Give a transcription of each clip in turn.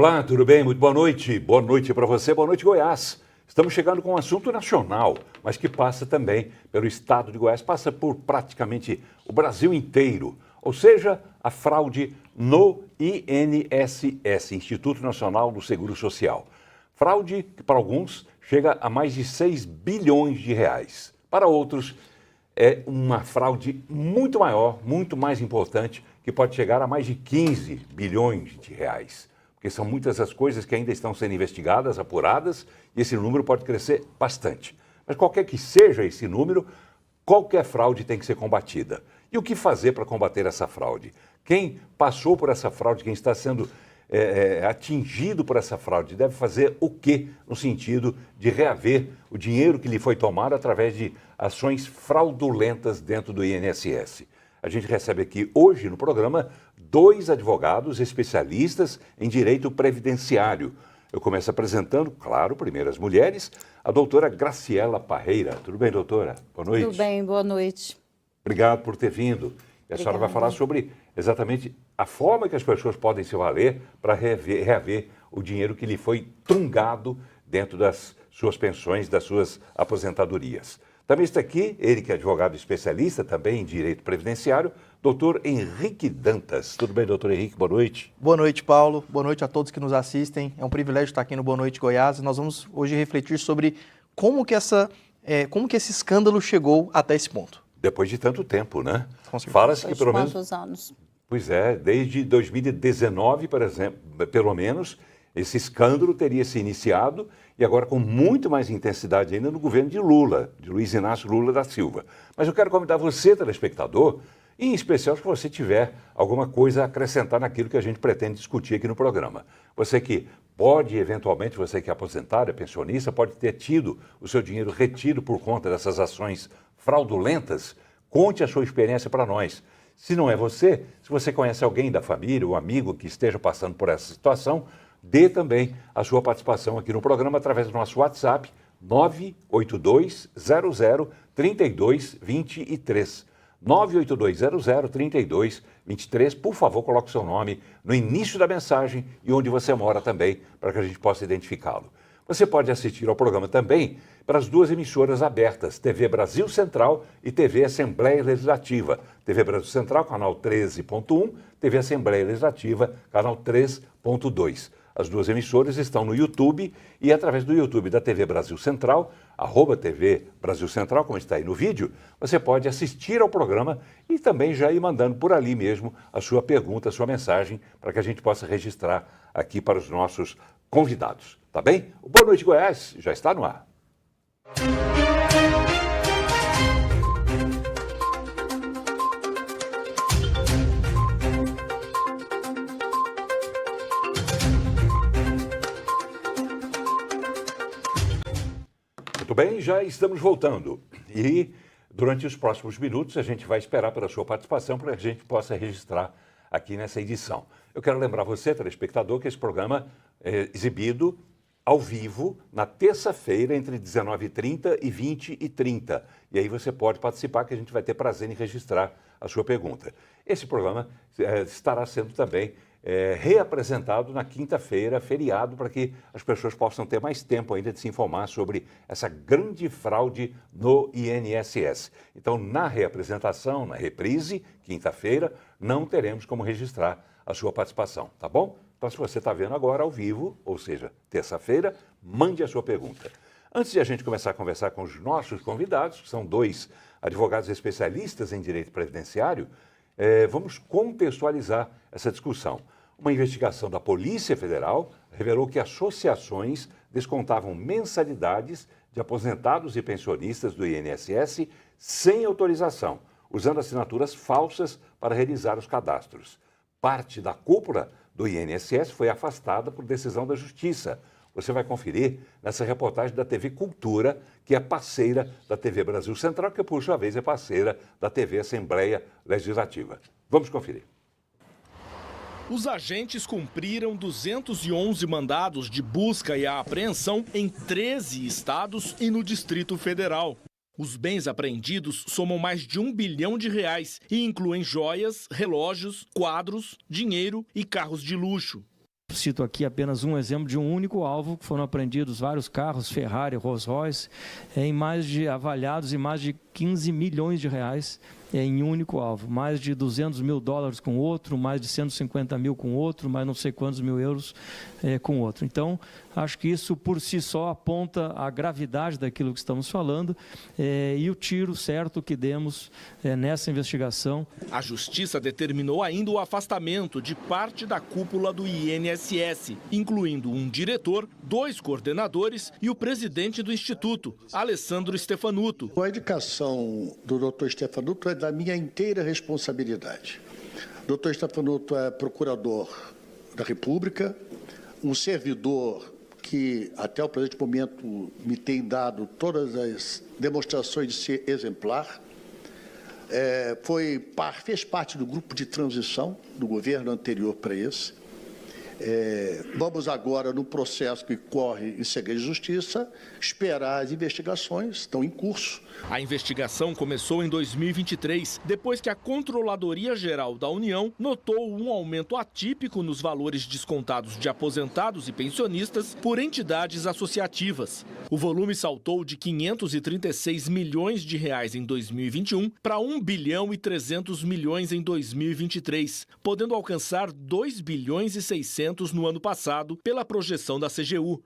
Olá, tudo bem? Muito boa noite. Boa noite para você, boa noite, Goiás. Estamos chegando com um assunto nacional, mas que passa também pelo estado de Goiás, passa por praticamente o Brasil inteiro. Ou seja, a fraude no INSS, Instituto Nacional do Seguro Social. Fraude que para alguns chega a mais de 6 bilhões de reais. Para outros é uma fraude muito maior, muito mais importante, que pode chegar a mais de 15 bilhões de reais. Porque são muitas as coisas que ainda estão sendo investigadas, apuradas, e esse número pode crescer bastante. Mas qualquer que seja esse número, qualquer fraude tem que ser combatida. E o que fazer para combater essa fraude? Quem passou por essa fraude, quem está sendo atingido por essa fraude, deve fazer o quê no sentido de reaver o dinheiro que lhe foi tomado através de ações fraudulentas dentro do INSS? A gente recebe aqui hoje no programa 2 advogados especialistas em direito previdenciário. Eu começo apresentando, claro, primeiro as mulheres, a doutora Graciela Parreira. Tudo bem, doutora? Boa noite. Tudo bem, boa noite. Obrigado por ter vindo. E a senhora vai falar sobre exatamente a forma que as pessoas podem se valer para reaver o dinheiro que lhe foi trungado dentro das suas pensões, das suas aposentadorias. Também está aqui, ele que é advogado especialista também em direito previdenciário, doutor Henrique Dantas. Tudo bem, doutor Henrique? Boa noite. Boa noite, Paulo. Boa noite a todos que nos assistem. É um privilégio estar aqui no Boa Noite Goiás e nós vamos hoje refletir sobre como que esse escândalo chegou até esse ponto. Depois de tanto tempo, né? Fala-se que pelo menos... Quantos anos? Pois é, desde 2019, por exemplo, pelo menos, esse escândalo teria se iniciado e agora com muito mais intensidade ainda no governo de Lula, de Luiz Inácio Lula da Silva. Mas eu quero convidar você, telespectador, e em especial se você tiver alguma coisa a acrescentar naquilo que a gente pretende discutir aqui no programa. Você que pode, eventualmente, você que é aposentado, é pensionista, pode ter tido o seu dinheiro retido por conta dessas ações fraudulentas, conte a sua experiência para nós. Se não é você, se você conhece alguém da família ou amigo que esteja passando por essa situação, dê também a sua participação aqui no programa através do nosso WhatsApp 982003223. 982003223. Por favor, coloque o seu nome no início da mensagem e onde você mora também, para que a gente possa identificá-lo. Você pode assistir ao programa também pelas 2 emissoras abertas, TV Brasil Central e TV Assembleia Legislativa. TV Brasil Central, canal 13.1, TV Assembleia Legislativa, canal 3.2. As 2 emissoras estão no YouTube e através do YouTube da TV Brasil Central, @TV Brasil Central, como está aí no vídeo, você pode assistir ao programa e também já ir mandando por ali mesmo a sua pergunta, a sua mensagem, para que a gente possa registrar aqui para os nossos convidados. Tá bem? O Boa Noite Goiás já está no ar. Muito bem, já estamos voltando. E durante os próximos minutos a gente vai esperar pela sua participação para que a gente possa registrar aqui nessa edição. Eu quero lembrar você, telespectador, que esse programa é exibido ao vivo na terça-feira entre 19h30 e 20h30. E aí você pode participar que a gente vai ter prazer em registrar a sua pergunta. Esse programa estará sendo também reapresentado na quinta-feira, feriado, para que as pessoas possam ter mais tempo ainda de se informar sobre essa grande fraude no INSS. Então, na reapresentação, na reprise, quinta-feira, não teremos como registrar a sua participação, tá bom? Então, se você está vendo agora ao vivo, ou seja, terça-feira, mande a sua pergunta. Antes de a gente começar a conversar com os nossos convidados, que são 2 advogados especialistas em direito previdenciário, vamos contextualizar essa discussão. Uma investigação da Polícia Federal revelou que associações descontavam mensalidades de aposentados e pensionistas do INSS sem autorização, usando assinaturas falsas para realizar os cadastros. Parte da cúpula do INSS foi afastada por decisão da Justiça. Você vai conferir nessa reportagem da TV Cultura, que é parceira da TV Brasil Central, que por sua vez é parceira da TV Assembleia Legislativa. Vamos conferir. Os agentes cumpriram 211 mandados de busca e apreensão em 13 estados e no Distrito Federal. Os bens apreendidos somam mais de R$1 bilhão e incluem joias, relógios, quadros, dinheiro e carros de luxo. Cito aqui apenas um exemplo de um único alvo, que foram apreendidos vários carros, Ferrari, Rolls-Royce, avaliados em mais de 15 milhões de reais em um único alvo. Mais de 200 mil dólares com outro, mais de 150 mil com outro, mais não sei quantos mil euros com outro. Então, acho que isso por si só aponta a gravidade daquilo que estamos falando e o tiro certo que demos nessa investigação. A Justiça determinou ainda o afastamento de parte da cúpula do INSS, incluindo um diretor, 2 coordenadores e o presidente do Instituto, Alessandro Stefanuto. A indicação do Dr. Stefanuto é da minha inteira responsabilidade. O Dr. Stefanuto é procurador da República, um servidor que até o presente momento me tem dado todas as demonstrações de ser exemplar. Fez parte do grupo de transição do governo anterior para esse. Vamos agora, no processo que corre em segredo de justiça, esperar as investigações, estão em curso. A investigação começou em 2023, depois que a Controladoria Geral da União notou um aumento atípico nos valores descontados de aposentados e pensionistas por entidades associativas. O volume saltou de 536 milhões de reais em 2021 para 1 bilhão e 300 milhões em 2023, podendo alcançar 2 bilhões e 600 no ano passado, pela projeção da CGU.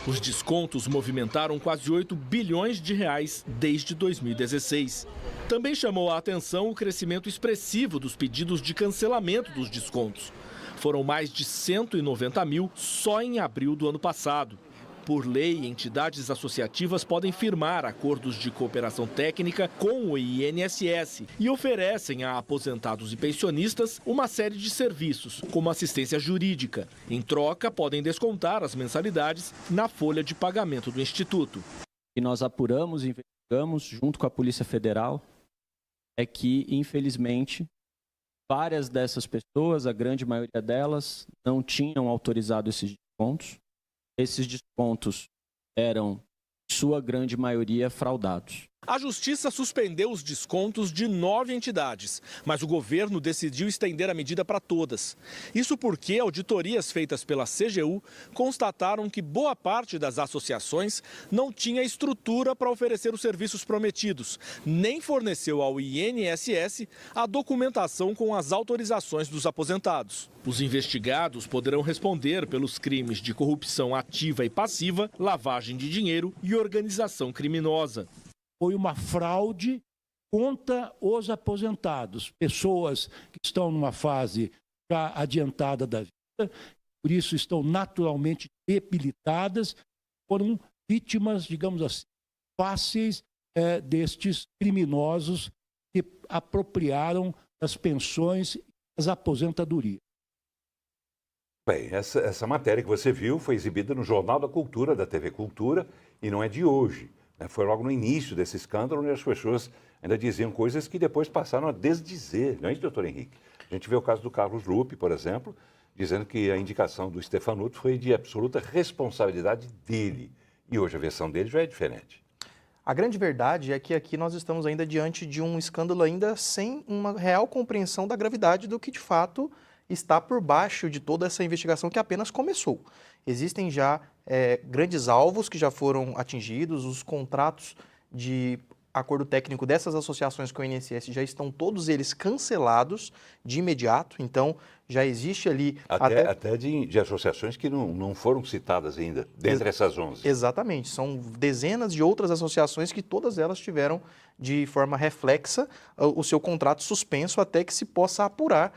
Os descontos movimentaram quase 8 bilhões de reais desde 2016. Também chamou a atenção o crescimento expressivo dos pedidos de cancelamento dos descontos. Foram mais de 190 mil só em abril do ano passado. Por lei, entidades associativas podem firmar acordos de cooperação técnica com o INSS e oferecem a aposentados e pensionistas uma série de serviços, como assistência jurídica. Em troca, podem descontar as mensalidades na folha de pagamento do Instituto. E nós apuramos e investigamos, junto com a Polícia Federal, é que, infelizmente, várias dessas pessoas, a grande maioria delas, não tinham autorizado esses descontos. Esses descontos eram, em sua grande maioria, fraudados. A Justiça suspendeu os descontos de 9 entidades, mas o governo decidiu estender a medida para todas. Isso porque auditorias feitas pela CGU constataram que boa parte das associações não tinha estrutura para oferecer os serviços prometidos, nem forneceu ao INSS a documentação com as autorizações dos aposentados. Os investigados poderão responder pelos crimes de corrupção ativa e passiva, lavagem de dinheiro e organização criminosa. Foi uma fraude contra os aposentados, pessoas que estão numa fase já adiantada da vida, por isso estão naturalmente debilitadas, foram vítimas, digamos assim, fáceis destes criminosos que apropriaram das pensões e das aposentadorias. Bem, essa matéria que você viu foi exibida no Jornal da Cultura, da TV Cultura, e não é de hoje. Foi logo no início desse escândalo, onde as pessoas ainda diziam coisas que depois passaram a desdizer, não é isso, doutor Henrique? A gente vê o caso do Carlos Lupe, por exemplo, dizendo que a indicação do Stefanuto foi de absoluta responsabilidade dele. E hoje a versão dele já é diferente. A grande verdade é que aqui nós estamos ainda diante de um escândalo ainda sem uma real compreensão da gravidade do que de fato está por baixo de toda essa investigação que apenas começou. Existem já grandes alvos que já foram atingidos, os contratos de acordo técnico dessas associações com o INSS já estão todos eles cancelados de imediato, então já existe ali... Até de associações que não foram citadas ainda, dentre essas 11. Exatamente, são dezenas de outras associações que todas elas tiveram de forma reflexa o seu contrato suspenso até que se possa apurar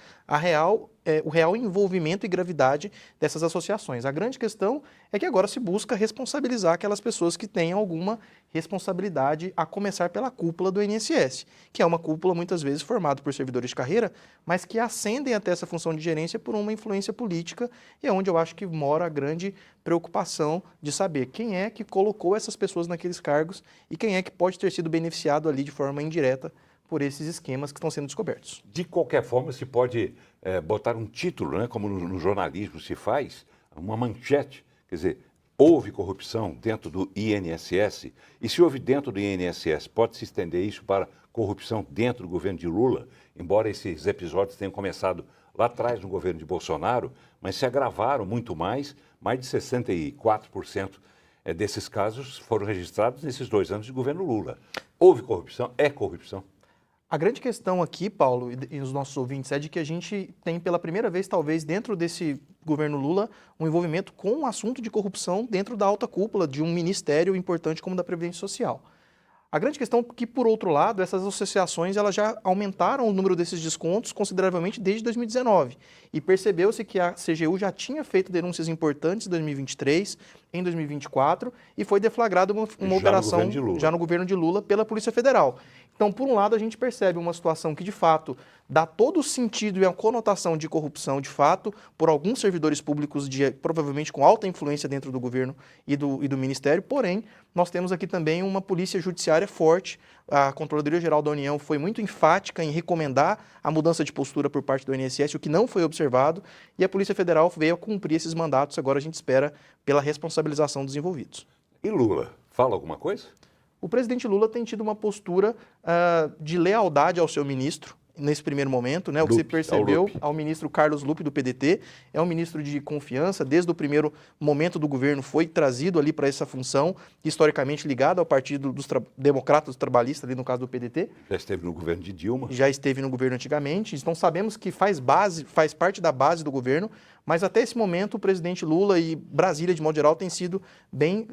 o real envolvimento e gravidade dessas associações. A grande questão é que agora se busca responsabilizar aquelas pessoas que têm alguma responsabilidade, a começar pela cúpula do INSS, que é uma cúpula muitas vezes formada por servidores de carreira, mas que ascendem até essa função de gerência por uma influência política, e é onde eu acho que mora a grande preocupação de saber quem é que colocou essas pessoas naqueles cargos e quem é que pode ter sido beneficiado ali de forma indireta por esses esquemas que estão sendo descobertos. De qualquer forma, se pode botar um título, né, como no jornalismo se faz, uma manchete, quer dizer, houve corrupção dentro do INSS? E se houve dentro do INSS, pode se estender isso para corrupção dentro do governo de Lula? Embora esses episódios tenham começado lá atrás no governo de Bolsonaro, mas se agravaram muito mais de 64% desses casos foram registrados nesses 2 anos de governo Lula. Houve corrupção? É corrupção? A grande questão aqui, Paulo, e os nossos ouvintes, é de que a gente tem pela primeira vez, talvez, dentro desse governo Lula, um envolvimento com o assunto de corrupção dentro da alta cúpula de um ministério importante como o da Previdência Social. A grande questão é que, por outro lado, essas associações elas já aumentaram o número desses descontos consideravelmente desde 2019. E percebeu-se que a CGU já tinha feito denúncias importantes em 2023, em 2024, e foi deflagrada uma operação já no governo de Lula pela Polícia Federal. Então, por um lado, a gente percebe uma situação que, de fato, dá todo o sentido e a conotação de corrupção, de fato, por alguns servidores públicos, provavelmente com alta influência dentro do governo e do Ministério, porém, nós temos aqui também uma polícia judiciária forte. A Controladoria Geral da União foi muito enfática em recomendar a mudança de postura por parte do INSS, o que não foi observado, e a Polícia Federal veio a cumprir esses mandatos. Agora a gente espera pela responsabilização dos envolvidos. E Lula, fala alguma coisa? O presidente Lula tem tido uma postura de lealdade ao seu ministro, nesse primeiro momento, né? O que se percebeu ao ministro Carlos Lupe, do PDT, é um ministro de confiança, desde o primeiro momento do governo foi trazido ali para essa função, historicamente ligado ao Partido dos Democratas Trabalhistas, ali no caso do PDT. Já esteve no governo de Dilma. Já esteve no governo antigamente, então sabemos que faz parte da base do governo, mas até esse momento o presidente Lula e Brasília, de modo geral, tem sido bem...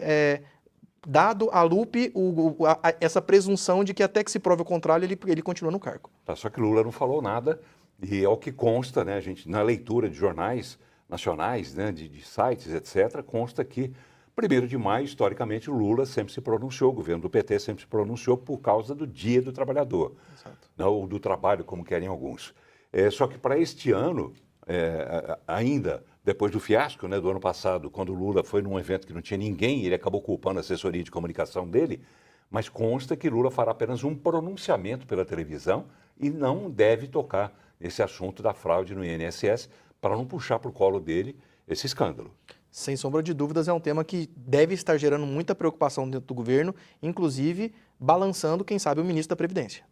dado a Lupe essa presunção de que até que se prove o contrário, ele continua no cargo. Tá, só que Lula não falou nada, e é o que consta, né, a gente, na leitura de jornais nacionais, né, de sites, etc., consta que 1º de maio, historicamente, Lula sempre se pronunciou, o governo do PT sempre se pronunciou por causa do Dia do Trabalhador, ou do trabalho, como querem alguns. Só que para este ano, ainda... Depois do fiasco, né, do ano passado, quando o Lula foi num evento que não tinha ninguém, ele acabou culpando a assessoria de comunicação dele, mas consta que Lula fará apenas um pronunciamento pela televisão e não deve tocar nesse assunto da fraude no INSS para não puxar para o colo dele esse escândalo. Sem sombra de dúvidas, é um tema que deve estar gerando muita preocupação dentro do governo, inclusive balançando, quem sabe, o ministro da Previdência.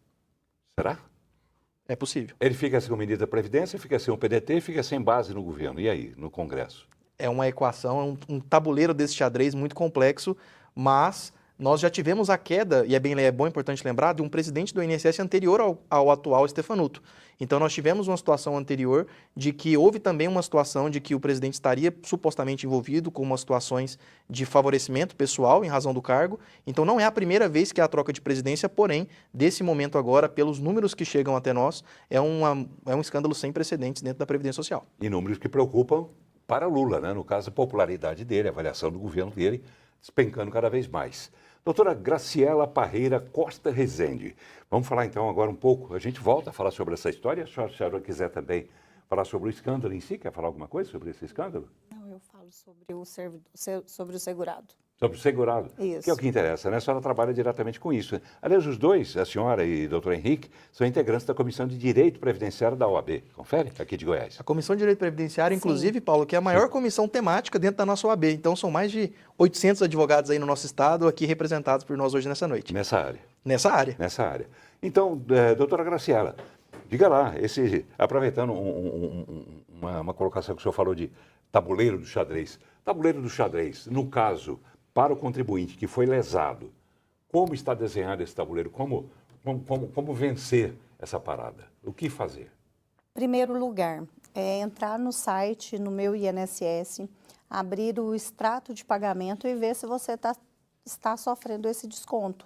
Será? É possível. Ele fica sem o ministro da Previdência, fica sem o PDT, fica sem base no governo. E aí, no Congresso? É uma equação, um tabuleiro desse xadrez muito complexo, mas nós já tivemos a queda, e é bom, importante lembrar, de um presidente do INSS anterior ao atual Stefanuto. Então nós tivemos uma situação anterior de que houve também uma situação de que o presidente estaria supostamente envolvido com umas situações de favorecimento pessoal em razão do cargo. Então não é a primeira vez que há troca de presidência, porém, desse momento agora, pelos números que chegam até nós, é um escândalo sem precedentes dentro da Previdência Social. E números que preocupam para Lula, né? No caso, a popularidade dele, a avaliação do governo dele, despencando cada vez mais. Doutora Graciela Parreira Costa Rezende, vamos falar então agora um pouco, a gente volta a falar sobre essa história, se a senhora quiser também falar sobre o escândalo em si, quer falar alguma coisa sobre esse escândalo? Não, eu falo sobre o segurado. Sobre o segurado, Isso. Que é o que interessa, né? A senhora trabalha diretamente com isso. Aliás, os dois, a senhora e o doutor Henrique, são integrantes da Comissão de Direito Previdenciário da OAB, confere? Aqui de Goiás. A Comissão de Direito Previdenciário, inclusive, Paulo, que é a maior comissão temática dentro da nossa OAB. Então, são mais de 800 advogados aí no nosso estado, aqui representados por nós hoje nessa noite. Nessa área. Nessa área. Nessa área. Então, doutora Graciela, diga lá, aproveitando uma colocação que o senhor falou de tabuleiro do xadrez. Tabuleiro do xadrez, no caso, para o contribuinte que foi lesado, como está desenhado esse tabuleiro? Como vencer essa parada? O que fazer? Primeiro lugar, é entrar no site, no meu INSS, abrir o extrato de pagamento e ver se você está sofrendo esse desconto.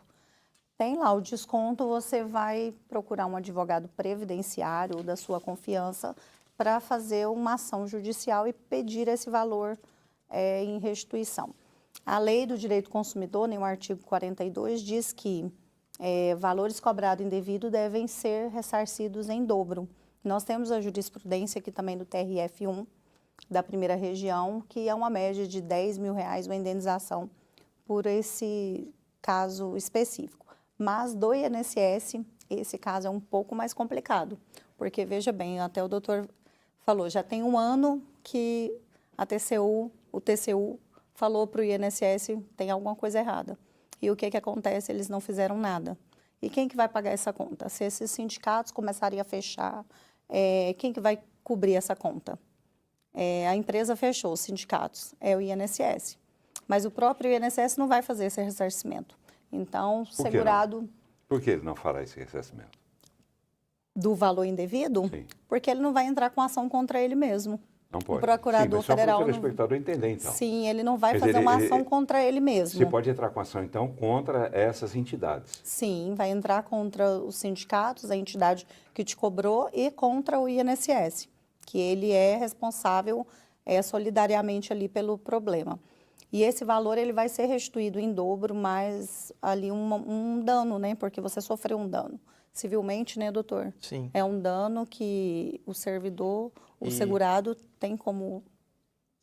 Tem lá o desconto, você vai procurar um advogado previdenciário da sua confiança para fazer uma ação judicial e pedir esse valor em restituição. A Lei do Direito do Consumidor, no artigo 42, diz que valores cobrados indevido devem ser ressarcidos em dobro. Nós temos a jurisprudência aqui também do TRF1, da primeira região, que é uma média de R$10 mil uma indenização por esse caso específico. Mas do INSS, esse caso é um pouco mais complicado, porque, veja bem, até o doutor falou, já tem um ano que o TCU falou para o INSS, tem alguma coisa errada. E o que que acontece? Eles não fizeram nada. E quem que vai pagar essa conta? Se esses sindicatos começarem a fechar, quem que vai cobrir essa conta? A empresa fechou, os sindicatos, é o INSS. Mas o próprio INSS não vai fazer esse ressarcimento. Então, Por que não? segurado Por que ele não fará esse ressarcimento? do valor indevido, Sim. porque ele não vai entrar com ação contra ele mesmo. Não pode. O procurador Sim, mas só federal para o não- telespectador entender, então. Sim, ele não vai Quer fazer dizer, uma ele- ação contra ele mesmo. Você pode entrar com ação, então, contra essas entidades. Sim, vai entrar contra os sindicatos, a entidade que te cobrou, e contra o INSS, que ele é responsável solidariamente ali pelo problema. E esse valor ele vai ser restituído em dobro, mais ali um dano, né? Porque você sofreu um dano. Civilmente, né, doutor? Sim. É um dano que o servidor, o E- segurado, tem como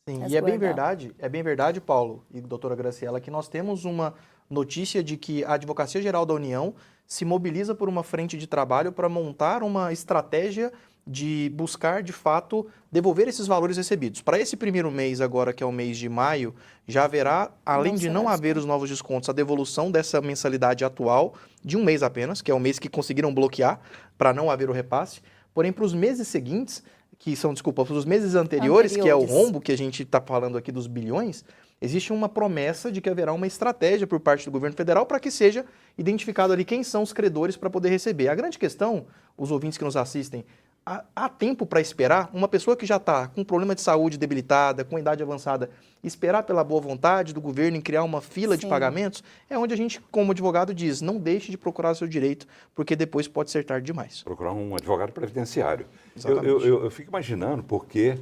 Sim, e resguardar. é bem verdade, Paulo e doutora Graciela, que nós temos uma notícia de que a Advocacia Geral da União se mobiliza por uma frente de trabalho para montar uma estratégia de buscar, de fato, devolver esses valores recebidos. Para esse primeiro mês agora, que é o mês de maio, já haverá, além Não de será não haver desconto. os novos descontos, a devolução dessa mensalidade atual de um mês apenas, que é o mês que conseguiram bloquear para não haver o repasse. Porém, para os meses seguintes, que são, desculpa, para os meses anteriores, que é o rombo que a gente está falando aqui dos bilhões, existe uma promessa de que haverá uma estratégia por parte do governo federal para que seja identificado ali quem são os credores para poder receber. A grande questão, os ouvintes que nos assistem, há tempo para esperar? Uma pessoa que já está com problema de saúde debilitada, com idade avançada, esperar pela boa vontade do governo em criar uma fila de Sim. pagamentos, é onde a gente, como advogado, diz, não deixe de procurar seu direito, porque depois pode ser tarde demais. Procurar um advogado previdenciário. Exatamente. Eu fico imaginando, porque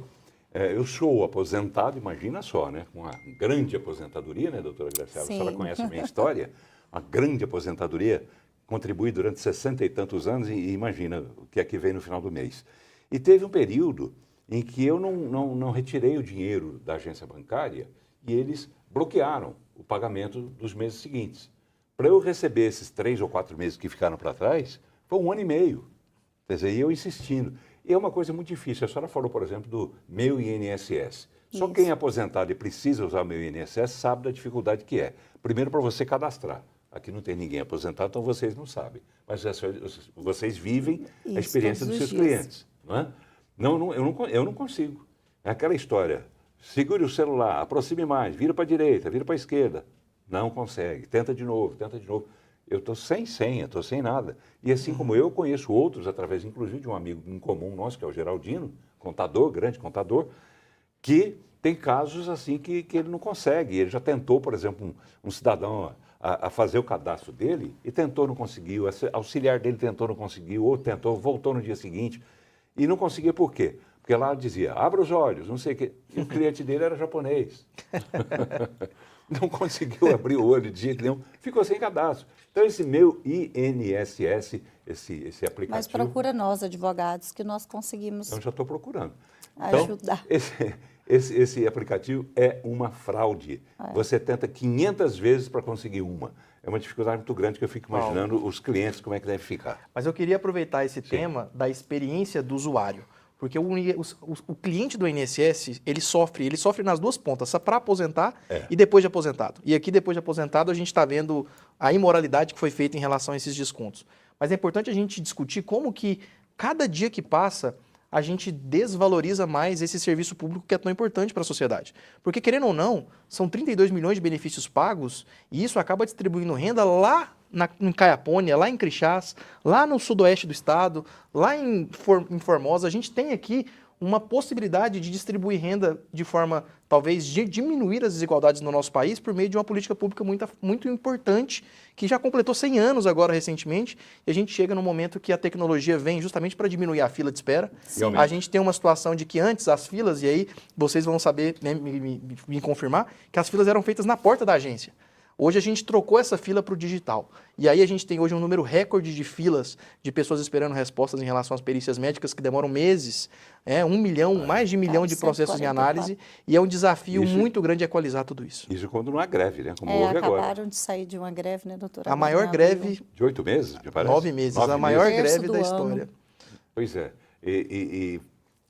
eu sou aposentado, imagina só, né? Com uma grande aposentadoria, né, doutora Graciela? A senhora Sim. conhece a minha história, uma grande aposentadoria, contribuí durante 60 e tantos anos e imagina o que é que vem no final do mês. E teve um período em que eu não retirei o dinheiro da agência bancária e eles bloquearam o pagamento dos meses seguintes. Para eu receber esses 3 ou 4 meses que ficaram para trás, foi 1 ano e meio. Quer dizer, e eu insistindo. E é uma coisa muito difícil. A senhora falou, por exemplo, do meu INSS. Só Isso. quem é aposentado e precisa usar o meu INSS sabe da dificuldade que é. Primeiro, para você cadastrar. Aqui não tem ninguém aposentado, então vocês não sabem. Mas vocês vivem a Isso, experiência dos todos seus os dias. clientes. Não é? Eu não consigo. É aquela história. Segure o celular, aproxime mais, vira para a direita, vira para a esquerda. Não consegue. Tenta de novo, tenta de novo. Eu estou sem senha, estou sem nada. E assim como eu conheço outros, através inclusive de um amigo em comum nosso, que é o Geraldino, contador, grande contador, que tem casos assim que ele não consegue. Ele já tentou, por exemplo, um cidadão a fazer o cadastro dele e tentou, não conseguiu. O auxiliar dele tentou, não conseguiu. Outro tentou, voltou no dia seguinte. E não conseguia por quê? Porque lá dizia, abra os olhos, não sei o quê. E o cliente dele era japonês. Não conseguiu abrir o olho de jeito nenhum. Ficou sem cadastro. Então, esse meu INSS, esse aplicativo... Mas procura nós, advogados, que nós conseguimos Eu já estou procurando. ajudar. Então, esse aplicativo é uma fraude. Você tenta 500 vezes para conseguir uma. É uma dificuldade muito grande que eu fico imaginando os clientes como é que deve ficar. Mas eu queria aproveitar esse tema da experiência do usuário. Porque o cliente do INSS, ele sofre nas duas pontas, para aposentar e depois de aposentado. E aqui, depois de aposentado, a gente está vendo a imoralidade que foi feita em relação a esses descontos. Mas é importante a gente discutir como que, cada dia que passa, a gente desvaloriza mais esse serviço público que é tão importante para a sociedade. Porque, querendo ou não, são 32 milhões de benefícios pagos e isso acaba distribuindo renda lá em Caiapônia, lá em Crixás, lá no sudoeste do estado, lá em Formosa. A gente tem aqui uma possibilidade de distribuir renda de forma, talvez, de diminuir as desigualdades no nosso país por meio de uma política pública muito importante, que já completou 100 anos agora recentemente, e a gente chega no momento que a tecnologia vem justamente para diminuir a fila de espera. Sim. A gente tem uma situação de que antes as filas, e aí vocês vão saber, né, me confirmar, que as filas eram feitas na porta da agência. Hoje a gente trocou essa fila para o digital. E aí a gente tem hoje um número recorde de filas de pessoas esperando respostas em relação às perícias médicas que demoram meses, 1 milhão, mais de 1 milhão de processos em 144. análise, e é um desafio Isso- muito grande equalizar tudo isso. Isso quando não há greve, né? Como houve agora. Acabaram de sair de uma greve, né, doutora? A maior Agora, em abril. greve, De 8 meses, me parece? 9 meses, 9 a maior Terço greve do da ano. história. Pois é. E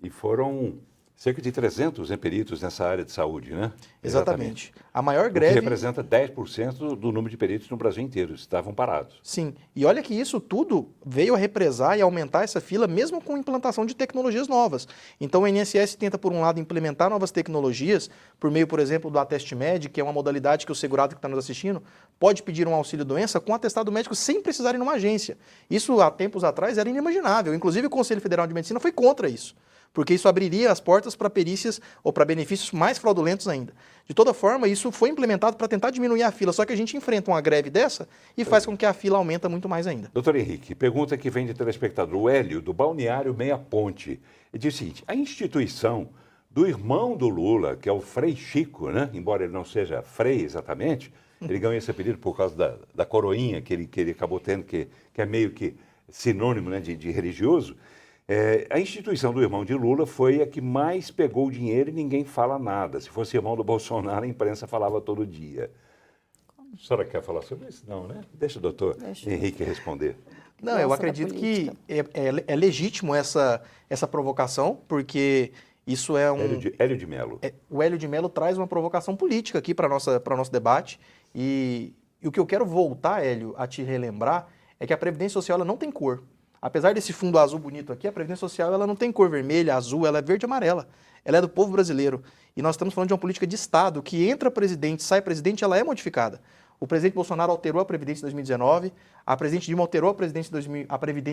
foram Cerca de 300 peritos nessa área de saúde, né? Exatamente. A maior O que greve... representa 10% do número de peritos no Brasil inteiro. Estavam parados. Sim, e olha que isso tudo veio a represar e aumentar essa fila, mesmo com a implantação de tecnologias novas. Então o INSS tenta, por um lado, implementar novas tecnologias, por meio, por exemplo, do Ateste Med, que é uma modalidade que o segurado que está nos assistindo pode pedir um auxílio-doença com atestado médico sem precisar ir numa agência. Isso, há tempos atrás, era inimaginável. Inclusive, o Conselho Federal de Medicina foi contra isso, porque isso abriria as portas para perícias ou para benefícios mais fraudulentos ainda. De toda forma, isso foi implementado para tentar diminuir a fila, só que a gente enfrenta uma greve dessa e faz com que a fila aumenta muito mais ainda. Doutor Henrique, pergunta que vem de telespectador, o Hélio, do Balneário Meia Ponte. Ele diz o seguinte, a instituição do irmão do Lula, que é o Frei Chico, né? Embora ele não seja Frei exatamente, ele ganhou esse apelido por causa da coroinha que ele acabou tendo, que é meio que sinônimo, né, de religioso. A instituição do irmão de Lula foi a que mais pegou dinheiro e ninguém fala nada. Se fosse irmão do Bolsonaro, a imprensa falava todo dia. A senhora quer falar sobre isso? Não, né? Deixa o doutor Henrique responder. Não, eu acredito que é legítimo essa provocação, porque isso é um... Hélio de Mello. O Hélio de Mello traz uma provocação política aqui para o nosso debate. E o que eu quero voltar, Hélio, a te relembrar, é que a Previdência Social ela não tem cor. Apesar desse fundo azul bonito aqui, a Previdência Social ela não tem cor vermelha, azul, ela é verde e amarela. Ela é do povo brasileiro. E nós estamos falando de uma política de Estado que entra presidente, sai presidente, ela é modificada. O presidente Bolsonaro alterou a Previdência em 2019, a presidente Dilma alterou a Previdência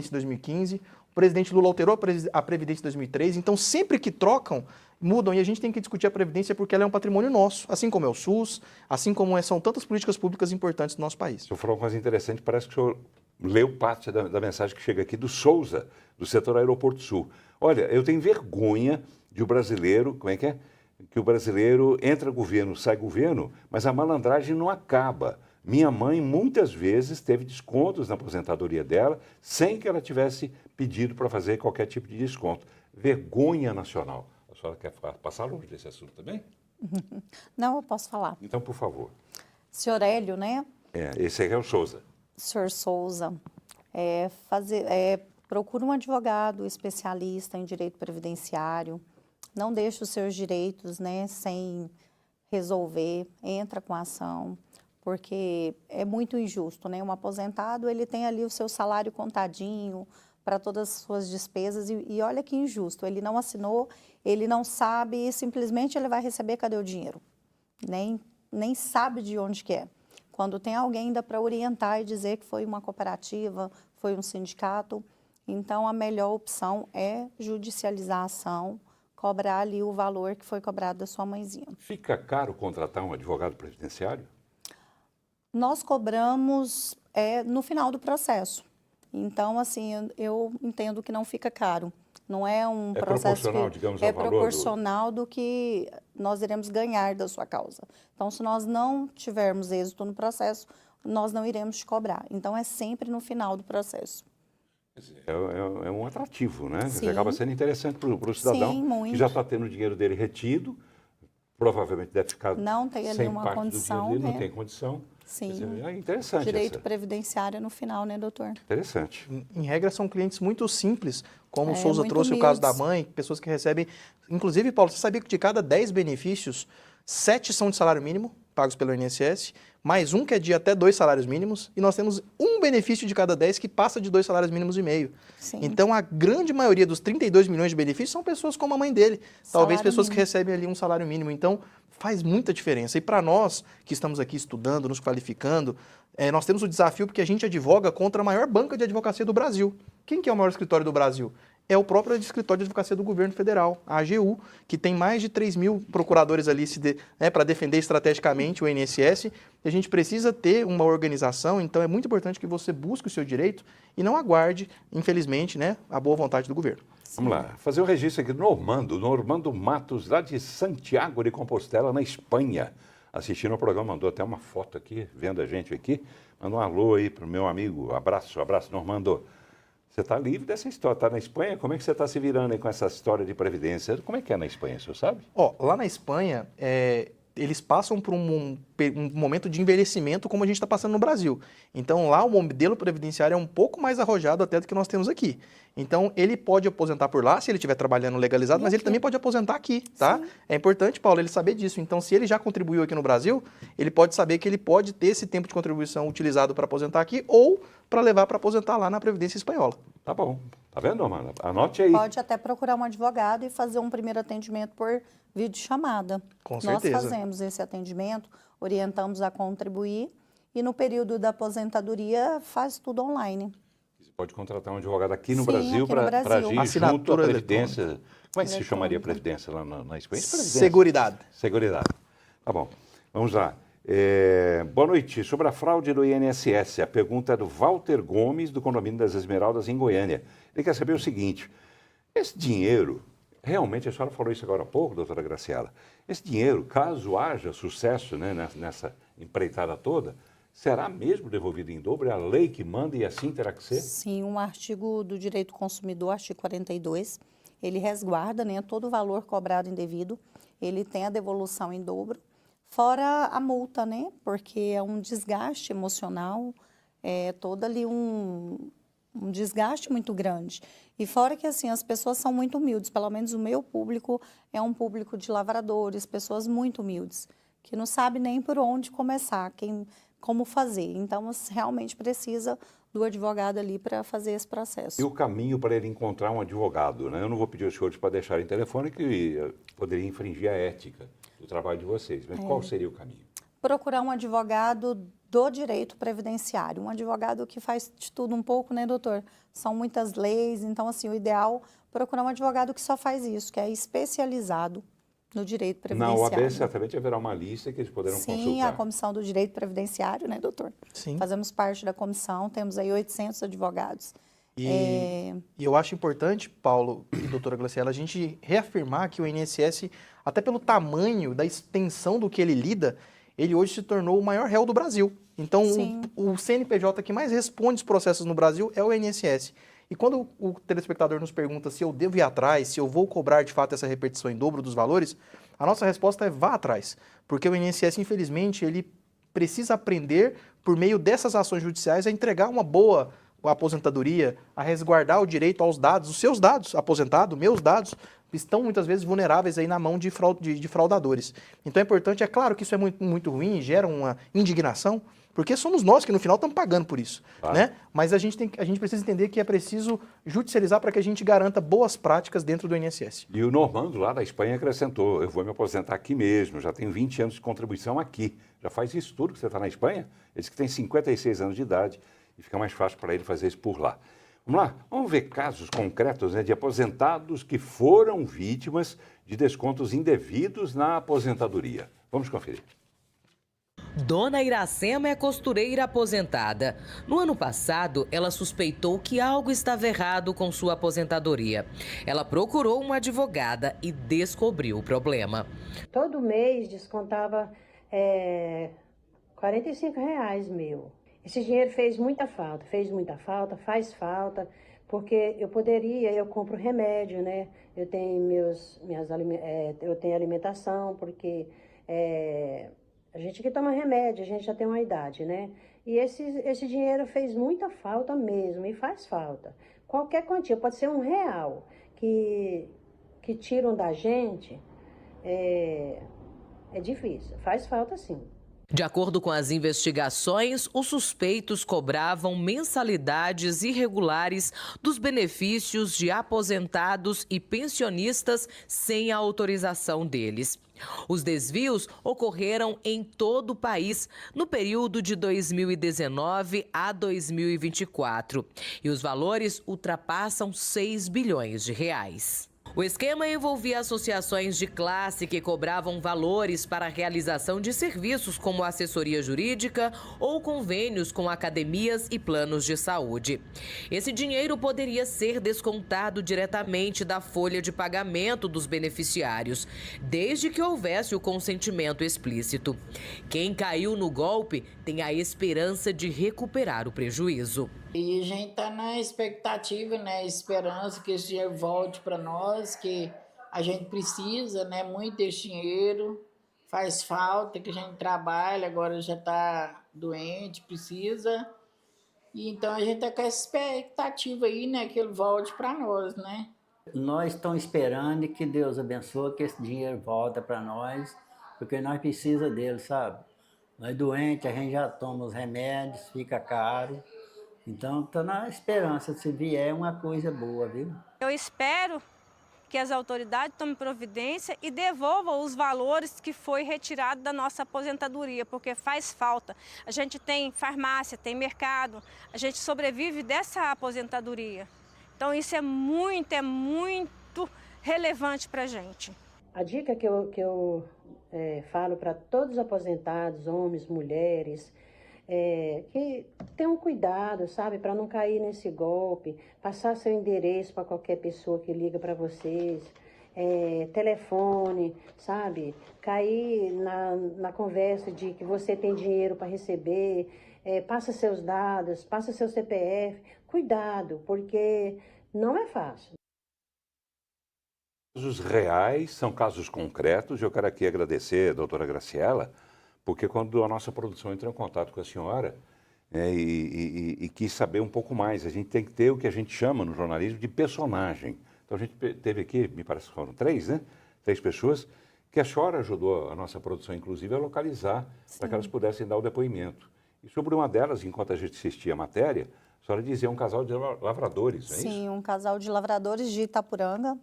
em 2015, o presidente Lula alterou a Previdência em 2003. Então, sempre que trocam, mudam. E a gente tem que discutir a Previdência porque ela é um patrimônio nosso, assim como é o SUS, assim como são tantas políticas públicas importantes do nosso país. O senhor falou uma coisa interessante, parece que o senhor leu parte da mensagem que chega aqui do Souza, do setor Aeroporto Sul. Olha, eu tenho vergonha de o brasileiro, como é? Que o brasileiro entra governo, sai governo, mas a malandragem não acaba. Minha mãe muitas vezes teve descontos na aposentadoria dela sem que ela tivesse pedido para fazer qualquer tipo de desconto. Vergonha nacional. A senhora quer passar longe desse assunto também? Não, eu posso falar. Então, por favor. Senhor Hélio, né? Esse aí é o Souza. Senhor Souza, procura um advogado especialista em direito previdenciário, não deixe os seus direitos, né, sem resolver, entra com a ação, porque é muito injusto, né? Um aposentado, ele tem ali o seu salário contadinho para todas as suas despesas e olha que injusto, ele não assinou, ele não sabe e simplesmente ele vai receber, cadê o dinheiro? Nem sabe de onde que é. Quando tem alguém ainda para orientar e dizer que foi uma cooperativa, foi um sindicato, então a melhor opção é judicializar a ação, cobrar ali o valor que foi cobrado da sua mãezinha. Fica caro contratar um advogado previdenciário? Nós cobramos no final do processo. Então, assim, eu entendo que não fica caro. Não é um processo proporcional, que digamos, é ao valor proporcional do que nós iremos ganhar da sua causa. Então, se nós não tivermos êxito no processo, nós não iremos te cobrar. Então, é sempre no final do processo. É um atrativo, né? Sim. Acaba sendo interessante para o cidadão. Sim, muito. Que já está tendo o dinheiro dele retido, provavelmente deve ficar não tem ali sem uma parte condição, do dinheiro dele, né? não tem condição. Sim. É interessante. Direito previdenciário no final, né, doutor? Interessante. Em regra, são clientes muito simples, como o Souza muito trouxe o caso da humildes. mãe, pessoas que recebem... Inclusive, Paulo, você sabia que de cada 10 benefícios, 7 são de salário mínimo, pagos pelo INSS, mais um que é de até 2 salários mínimos, e nós temos um benefício de cada 10 que passa de 2 salários mínimos e meio. Sim. Então, a grande maioria dos 32 milhões de benefícios são pessoas como a mãe dele, talvez Salário pessoas que mínimo. recebem ali um salário mínimo. Então, faz muita diferença. E para nós, que estamos aqui estudando, nos qualificando, nós temos o desafio porque a gente advoga contra a maior banca de advocacia do Brasil. Quem que é o maior escritório do Brasil? É o próprio escritório de advocacia do governo federal, a AGU, que tem mais de 3 mil procuradores ali para defender estrategicamente o INSS. E a gente precisa ter uma organização, então é muito importante que você busque o seu direito e não aguarde, infelizmente, né, a boa vontade do governo. Vamos lá, fazer o registro aqui do Normando Matos, lá de Santiago de Compostela, na Espanha. Assistindo ao programa, mandou até uma foto aqui, vendo a gente aqui. Mandou um alô aí para o meu amigo. Abraço, Normando. Você está livre dessa história, está na Espanha? Como é que você está se virando aí com essa história de previdência? Como é que é na Espanha, o senhor sabe? Lá na Espanha, eles passam por um momento de envelhecimento como a gente está passando no Brasil. Então lá o modelo previdenciário é um pouco mais arrojado até do que nós temos aqui. Então ele pode aposentar por lá se ele estiver trabalhando legalizado, mas ele também pode aposentar aqui, tá? Sim. É importante, Paulo, ele saber disso. Então se ele já contribuiu aqui no Brasil, ele pode saber que ele pode ter esse tempo de contribuição utilizado para aposentar aqui ou para levar para aposentar lá na Previdência Espanhola. Tá bom. Tá vendo, Amanda? Anote aí. Pode até procurar um advogado e fazer um primeiro atendimento por videochamada. Com certeza. Nós fazemos esse atendimento, orientamos a contribuir e no período da aposentadoria faz tudo online. Você pode contratar um advogado aqui no Sim, Brasil aqui no para Brasil. agir junto à Previdência. Como é que se chamaria a Previdência lá na Espanha? Seguridade. Seguridade. Tá bom. Vamos lá. Boa noite. Sobre a fraude do INSS, a pergunta é do Walter Gomes, do Condomínio das Esmeraldas, em Goiânia. Ele quer saber o seguinte, esse dinheiro, realmente, a senhora falou isso agora há pouco, doutora Graciela, esse dinheiro, caso haja sucesso, né, nessa empreitada toda, será mesmo devolvido em dobro? É a lei que manda e assim terá que ser? Sim, um artigo do direito do consumidor, artigo 42, ele resguarda, né, todo o valor cobrado indevido, ele tem a devolução em dobro, fora a multa, né? Porque é um desgaste emocional, é todo ali um desgaste muito grande. E fora que, assim, as pessoas são muito humildes, pelo menos o meu público é um público de lavradores, pessoas muito humildes, que não sabem nem por onde começar, como fazer. Então, realmente precisa do advogado ali para fazer esse processo. E o caminho para ele encontrar um advogado, né? Eu não vou pedir aos senhores para deixarem telefone, que poderia infringir a ética do trabalho de vocês. Mas qual seria o caminho? Procurar um advogado do direito previdenciário, um advogado que faz de tudo um pouco, né, doutor? São muitas leis, então, assim, o ideal é procurar um advogado que só faz isso, que é especializado no direito previdenciário. Na OAB, certamente haverá uma lista que eles poderão consultar. Sim, a Comissão do Direito Previdenciário, né, doutor? Sim. Fazemos parte da comissão, temos aí 800 advogados. E eu acho importante, Paulo e doutora Graciela, a gente reafirmar que o INSS, até pelo tamanho da extensão do que ele lida, ele hoje se tornou o maior réu do Brasil. Então, o CNPJ que mais responde os processos no Brasil é o INSS. E quando o telespectador nos pergunta se eu devo ir atrás, se eu vou cobrar de fato essa repetição em dobro dos valores, a nossa resposta é vá atrás. Porque o INSS, infelizmente, ele precisa aprender, por meio dessas ações judiciais, a entregar uma boa aposentadoria, a resguardar o direito aos dados, os seus dados, aposentado, meus dados, estão muitas vezes vulneráveis aí na mão de fraudadores. Então é importante, é claro que isso é muito, muito ruim, gera uma indignação, porque somos nós que no final estamos pagando por isso, né? Mas a gente precisa entender que é preciso judicializar para que a gente garanta boas práticas dentro do INSS. E o Normando lá da Espanha acrescentou, eu vou me aposentar aqui mesmo, já tenho 20 anos de contribuição aqui. Já faz isso tudo que você está na Espanha? Ele disse que tem 56 anos de idade e fica mais fácil para ele fazer isso por lá. Vamos lá, vamos ver casos concretos, né, de aposentados que foram vítimas de descontos indevidos na aposentadoria. Vamos conferir. Dona Iracema é costureira aposentada. No ano passado, ela suspeitou que algo estava errado com sua aposentadoria. Ela procurou uma advogada e descobriu o problema. Todo mês descontava R$45 meu. Esse dinheiro fez muita falta, faz falta, porque eu compro remédio, né? Eu tenho eu tenho alimentação, porque a gente que toma remédio, a gente já tem uma idade, né? E esse dinheiro fez muita falta mesmo, e faz falta. Qualquer quantia, pode ser R$1 que tiram da gente, é difícil, faz falta sim. De acordo com as investigações, os suspeitos cobravam mensalidades irregulares dos benefícios de aposentados e pensionistas sem a autorização deles. Os desvios ocorreram em todo o país no período de 2019 a 2024 e os valores ultrapassam 6 bilhões de reais. O esquema envolvia associações de classe que cobravam valores para a realização de serviços como assessoria jurídica ou convênios com academias e planos de saúde. Esse dinheiro poderia ser descontado diretamente da folha de pagamento dos beneficiários, desde que houvesse o consentimento explícito. Quem caiu no golpe tem a esperança de recuperar o prejuízo. E a gente está na expectativa, né, esperança que esse dinheiro volte para nós, que a gente precisa, né, muito desse dinheiro, faz falta, que a gente trabalha, agora já está doente, precisa. E então a gente está com essa expectativa aí, né, que ele volte para nós, né? Nós estamos esperando que Deus abençoe, que esse dinheiro volta para nós, porque nós precisamos dele, sabe? Nós doentes, a gente já toma os remédios, fica caro. Então, estou na esperança, se vier uma coisa boa, viu? Eu espero que as autoridades tomem providência e devolvam os valores que foi retirado da nossa aposentadoria, porque faz falta. A gente tem farmácia, tem mercado, a gente sobrevive dessa aposentadoria. Então isso é muito relevante para a gente. A dica que eu falo para todos os aposentados, homens, mulheres, que tenham cuidado, sabe, para não cair nesse golpe, passar seu endereço para qualquer pessoa que liga para vocês, telefone, sabe, cair na conversa de que você tem dinheiro para receber, passa seus dados, passa seu CPF, cuidado, porque não é fácil. Casos reais, são casos concretos. Eu quero aqui agradecer a doutora Graciela, porque quando a nossa produção entrou em contato com a senhora e quis saber um pouco mais, a gente tem que ter o que a gente chama no jornalismo de personagem. Então a gente teve aqui, me parece que foram 3, né? 3 pessoas, que a senhora ajudou a nossa produção, inclusive, a localizar, para que elas pudessem dar o depoimento. E sobre uma delas, enquanto a gente assistia a matéria, a senhora dizia um casal de lavradores, não é isso? Sim, um casal de lavradores de Itapuranga,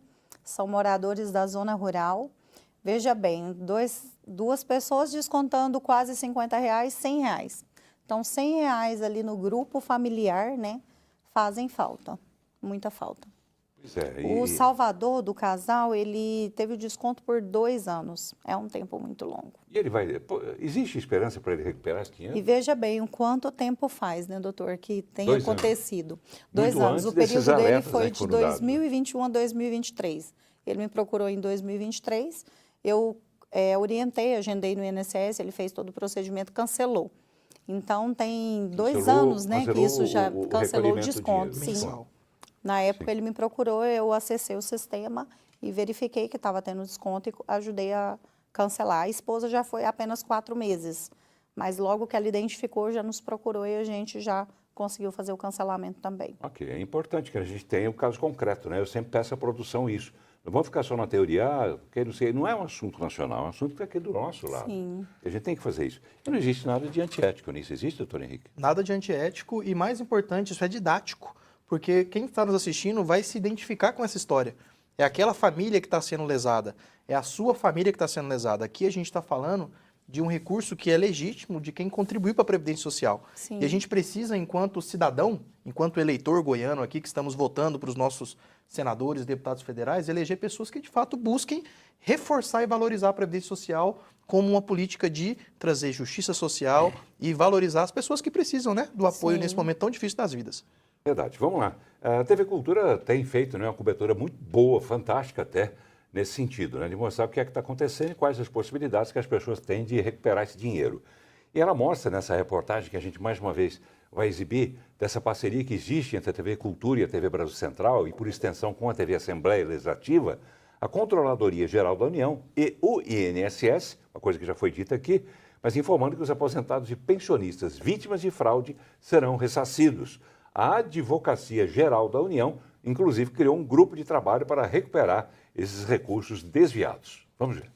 são moradores da zona rural. Veja bem, duas pessoas descontando quase R$50, R$100. Então, R$100 ali no grupo familiar, né, fazem falta, muita falta. Pois é, O salvador do casal, ele teve o desconto por 2 anos. É um tempo muito longo. E ele vai... existe esperança para ele recuperar esse dinheiro? E veja bem o quanto tempo faz, né, doutor, que tem 2 acontecido. Anos. 2 Muito anos. O desses período dele alertas, foi né, que de foram dados. 2021 a 2023. Ele me procurou em 2023. Eu orientei, agendei no INSS, ele fez todo o procedimento, cancelou. Então, tem 2 anos, né, que isso já cancelou o desconto. Sim. Na época, ele me procurou, eu acessei o sistema e verifiquei que estava tendo desconto e ajudei a cancelar. A esposa já foi apenas 4 meses, mas logo que ela identificou, já nos procurou e a gente já conseguiu fazer o cancelamento também. Ok, é importante que a gente tenha o caso concreto, né? Eu sempre peço à produção isso. Não vamos ficar só na teoria, porque não sei, não é um assunto nacional, é um assunto que é aqui do nosso lado. Sim. A gente tem que fazer isso. E não existe nada de antiético nisso, existe, doutor Henrique? Nada de antiético e, mais importante, isso é didático, porque quem está nos assistindo vai se identificar com essa história. É aquela família que está sendo lesada, é a sua família que está sendo lesada. Aqui a gente está falando de um recurso que é legítimo de quem contribuiu para a Previdência Social. Sim. E a gente precisa, enquanto cidadão, enquanto eleitor goiano aqui, que estamos votando para os nossos senadores, deputados federais, eleger pessoas que, de fato, busquem reforçar e valorizar a Previdência Social como uma política de trazer justiça social e valorizar as pessoas que precisam, né, do apoio nesse momento tão difícil das vidas. Verdade. Vamos lá. A TV Cultura tem feito, né, uma cobertura muito boa, fantástica até, nesse sentido, né, de mostrar o que é que está acontecendo e quais as possibilidades que as pessoas têm de recuperar esse dinheiro. E ela mostra nessa reportagem que a gente mais uma vez vai exibir dessa parceria que existe entre a TV Cultura e a TV Brasil Central e, por extensão, com a TV Assembleia Legislativa, a Controladoria Geral da União e o INSS, uma coisa que já foi dita aqui, mas informando que os aposentados e pensionistas vítimas de fraude serão ressarcidos. A Advocacia Geral da União, inclusive, criou um grupo de trabalho para recuperar esses recursos desviados. Vamos ver.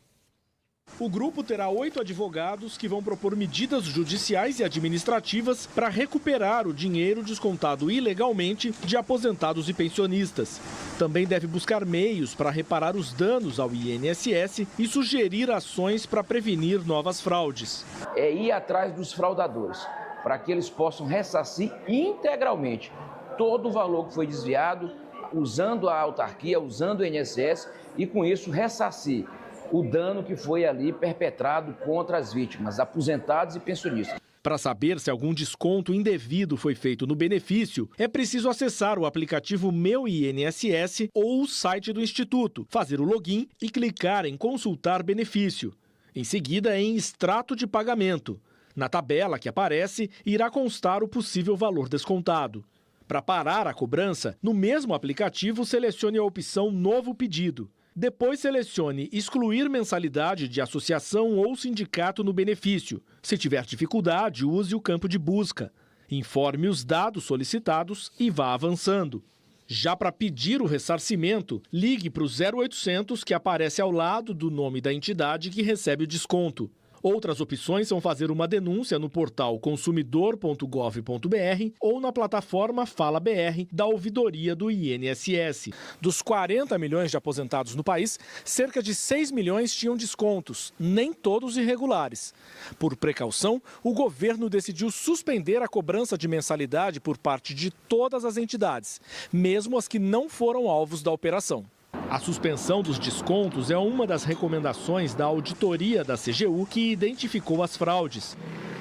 O grupo terá 8 advogados que vão propor medidas judiciais e administrativas para recuperar o dinheiro descontado ilegalmente de aposentados e pensionistas. Também deve buscar meios para reparar os danos ao INSS e sugerir ações para prevenir novas fraudes. É ir atrás dos fraudadores, para que eles possam ressarcir integralmente todo o valor que foi desviado, usando a autarquia, usando o INSS e, com isso, ressarcir o dano que foi ali perpetrado contra as vítimas, aposentados e pensionistas. Para saber se algum desconto indevido foi feito no benefício, é preciso acessar o aplicativo Meu INSS ou o site do Instituto, fazer o login e clicar em Consultar Benefício. Em seguida, em Extrato de Pagamento. Na tabela que aparece, irá constar o possível valor descontado. Para parar a cobrança, no mesmo aplicativo, selecione a opção Novo Pedido. Depois selecione excluir mensalidade de associação ou sindicato no benefício. Se tiver dificuldade, use o campo de busca. Informe os dados solicitados e vá avançando. Já para pedir o ressarcimento, ligue para o 0800 que aparece ao lado do nome da entidade que recebe o desconto. Outras opções são fazer uma denúncia no portal consumidor.gov.br ou na plataforma Fala BR da ouvidoria do INSS. Dos 40 milhões de aposentados no país, cerca de 6 milhões tinham descontos, nem todos irregulares. Por precaução, o governo decidiu suspender a cobrança de mensalidade por parte de todas as entidades, mesmo as que não foram alvos da operação. A suspensão dos descontos é uma das recomendações da auditoria da CGU que identificou as fraudes.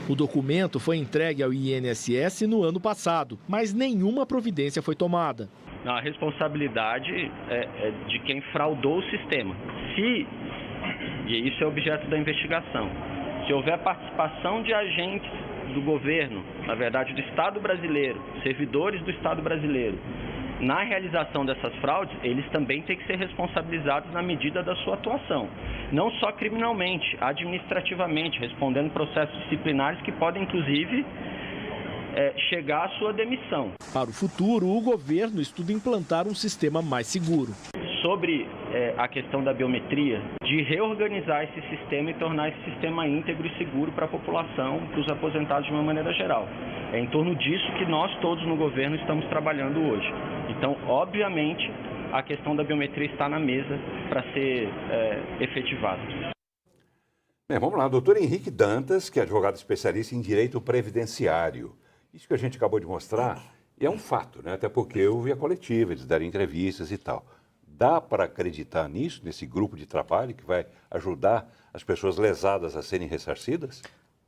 O documento foi entregue ao INSS no ano passado, mas nenhuma providência foi tomada. A responsabilidade é de quem fraudou o sistema. E isso é objeto da investigação, se houver participação de agentes do governo, na verdade do Estado brasileiro, servidores do Estado brasileiro, na realização dessas fraudes, eles também têm que ser responsabilizados na medida da sua atuação. Não só criminalmente, administrativamente, respondendo processos disciplinares que podem, inclusive, chegar à sua demissão. Para o futuro, o governo estuda implantar um sistema mais seguro. Sobre a questão da biometria, de reorganizar esse sistema e tornar esse sistema íntegro e seguro para a população, para os aposentados de uma maneira geral. É em torno disso que nós todos no governo estamos trabalhando hoje. Então, obviamente, a questão da biometria está na mesa para ser efetivada. Bem, vamos lá, doutor Henrique Dantas, que é advogado especialista em direito previdenciário. Isso que a gente acabou de mostrar é um fato, né? Até porque eu vi a coletiva, eles deram entrevistas e tal. Dá para acreditar nisso, nesse grupo de trabalho que vai ajudar as pessoas lesadas a serem ressarcidas?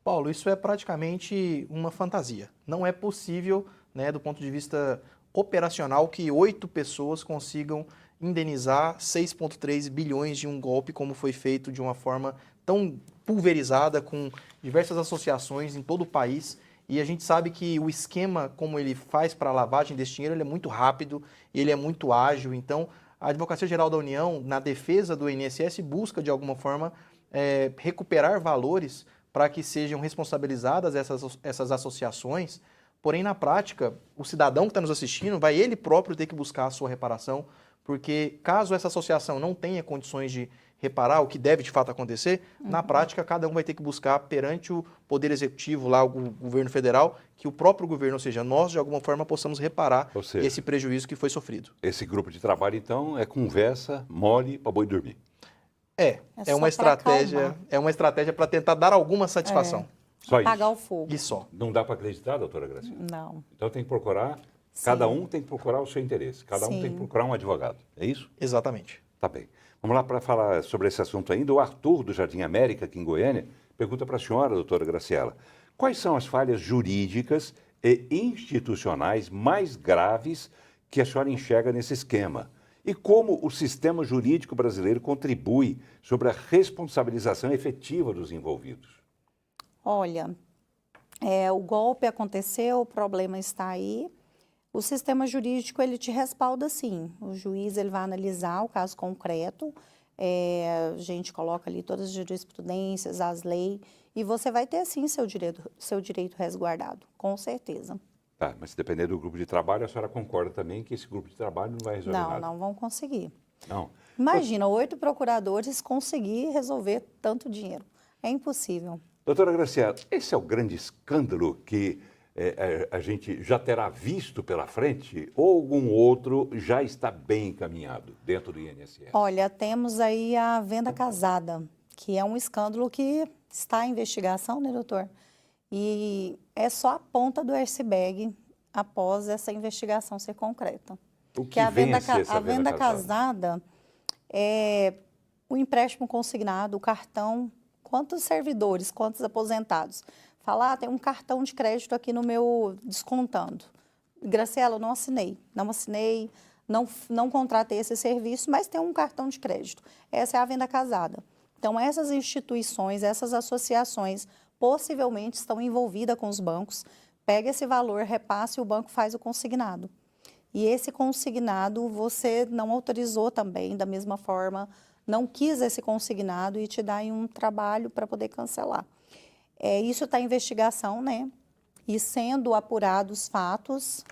Paulo, isso é praticamente uma fantasia. Não é possível, né, do ponto de vista operacional, que 8 pessoas consigam indenizar 6,3 bilhões de um golpe, como foi feito de uma forma tão pulverizada, com diversas associações em todo o país. E a gente sabe que o esquema, como ele faz para a lavagem desse dinheiro, ele é muito rápido, ele é muito ágil. Então, a Advocacia Geral da União, na defesa do INSS, busca, de alguma forma, recuperar valores para que sejam responsabilizadas essas associações. Porém, na prática, o cidadão que está nos assistindo vai ele próprio ter que buscar a sua reparação, porque caso essa associação não tenha condições de reparar o que deve de fato acontecer, na prática cada um vai ter que buscar perante o Poder Executivo, lá o governo federal, que o próprio governo, ou seja, nós de alguma forma possamos reparar esse prejuízo que foi sofrido. Esse grupo de trabalho, então, é conversa mole para boi dormir. É uma estratégia para tentar dar alguma satisfação. Só apagar isso. o fogo. E só. Não dá para acreditar, doutora Graciela? Não. Então tem que procurar, Sim. cada um tem que procurar o seu interesse, cada um Sim. tem que procurar um advogado, é isso? Exatamente. Tá bem. Vamos lá para falar sobre esse assunto ainda. O Arthur, do Jardim América, aqui em Goiânia, pergunta para a senhora, doutora Graciela, quais são as falhas jurídicas e institucionais mais graves que a senhora enxerga nesse esquema? E como o sistema jurídico brasileiro contribui sobre a responsabilização efetiva dos envolvidos? Olha, o golpe aconteceu, o problema está aí. O sistema jurídico, ele te respalda sim. O juiz, ele vai analisar o caso concreto, a gente coloca ali todas as jurisprudências, as leis, e você vai ter sim seu direito resguardado, com certeza. Tá, mas se depender do grupo de trabalho, a senhora concorda também que esse grupo de trabalho não vai resolver nada? Não vão conseguir. Não. Imagina, 8 procuradores conseguir resolver tanto dinheiro. É impossível. Doutora Graciela, esse é o grande escândalo que a gente já terá visto pela frente ou algum outro já está bem encaminhado dentro do INSS? Olha, temos aí a venda casada, que é um escândalo que está em investigação, né, doutor? E é só a ponta do iceberg após essa investigação ser concreta. O que a venda casada é o empréstimo consignado, o cartão, quantos servidores, quantos aposentados. Falar, tem um cartão de crédito aqui no meu descontando. Graciela, eu não assinei, não contratei esse serviço, mas tem um cartão de crédito. Essa é a venda casada. Então, essas instituições, essas associações, possivelmente estão envolvidas com os bancos, pega esse valor, repasse e o banco faz o consignado. E esse consignado você não autorizou também da mesma forma, não quis esse consignado e te dá aí um trabalho para poder cancelar. Isso está em investigação, né? E sendo apurados os fatos,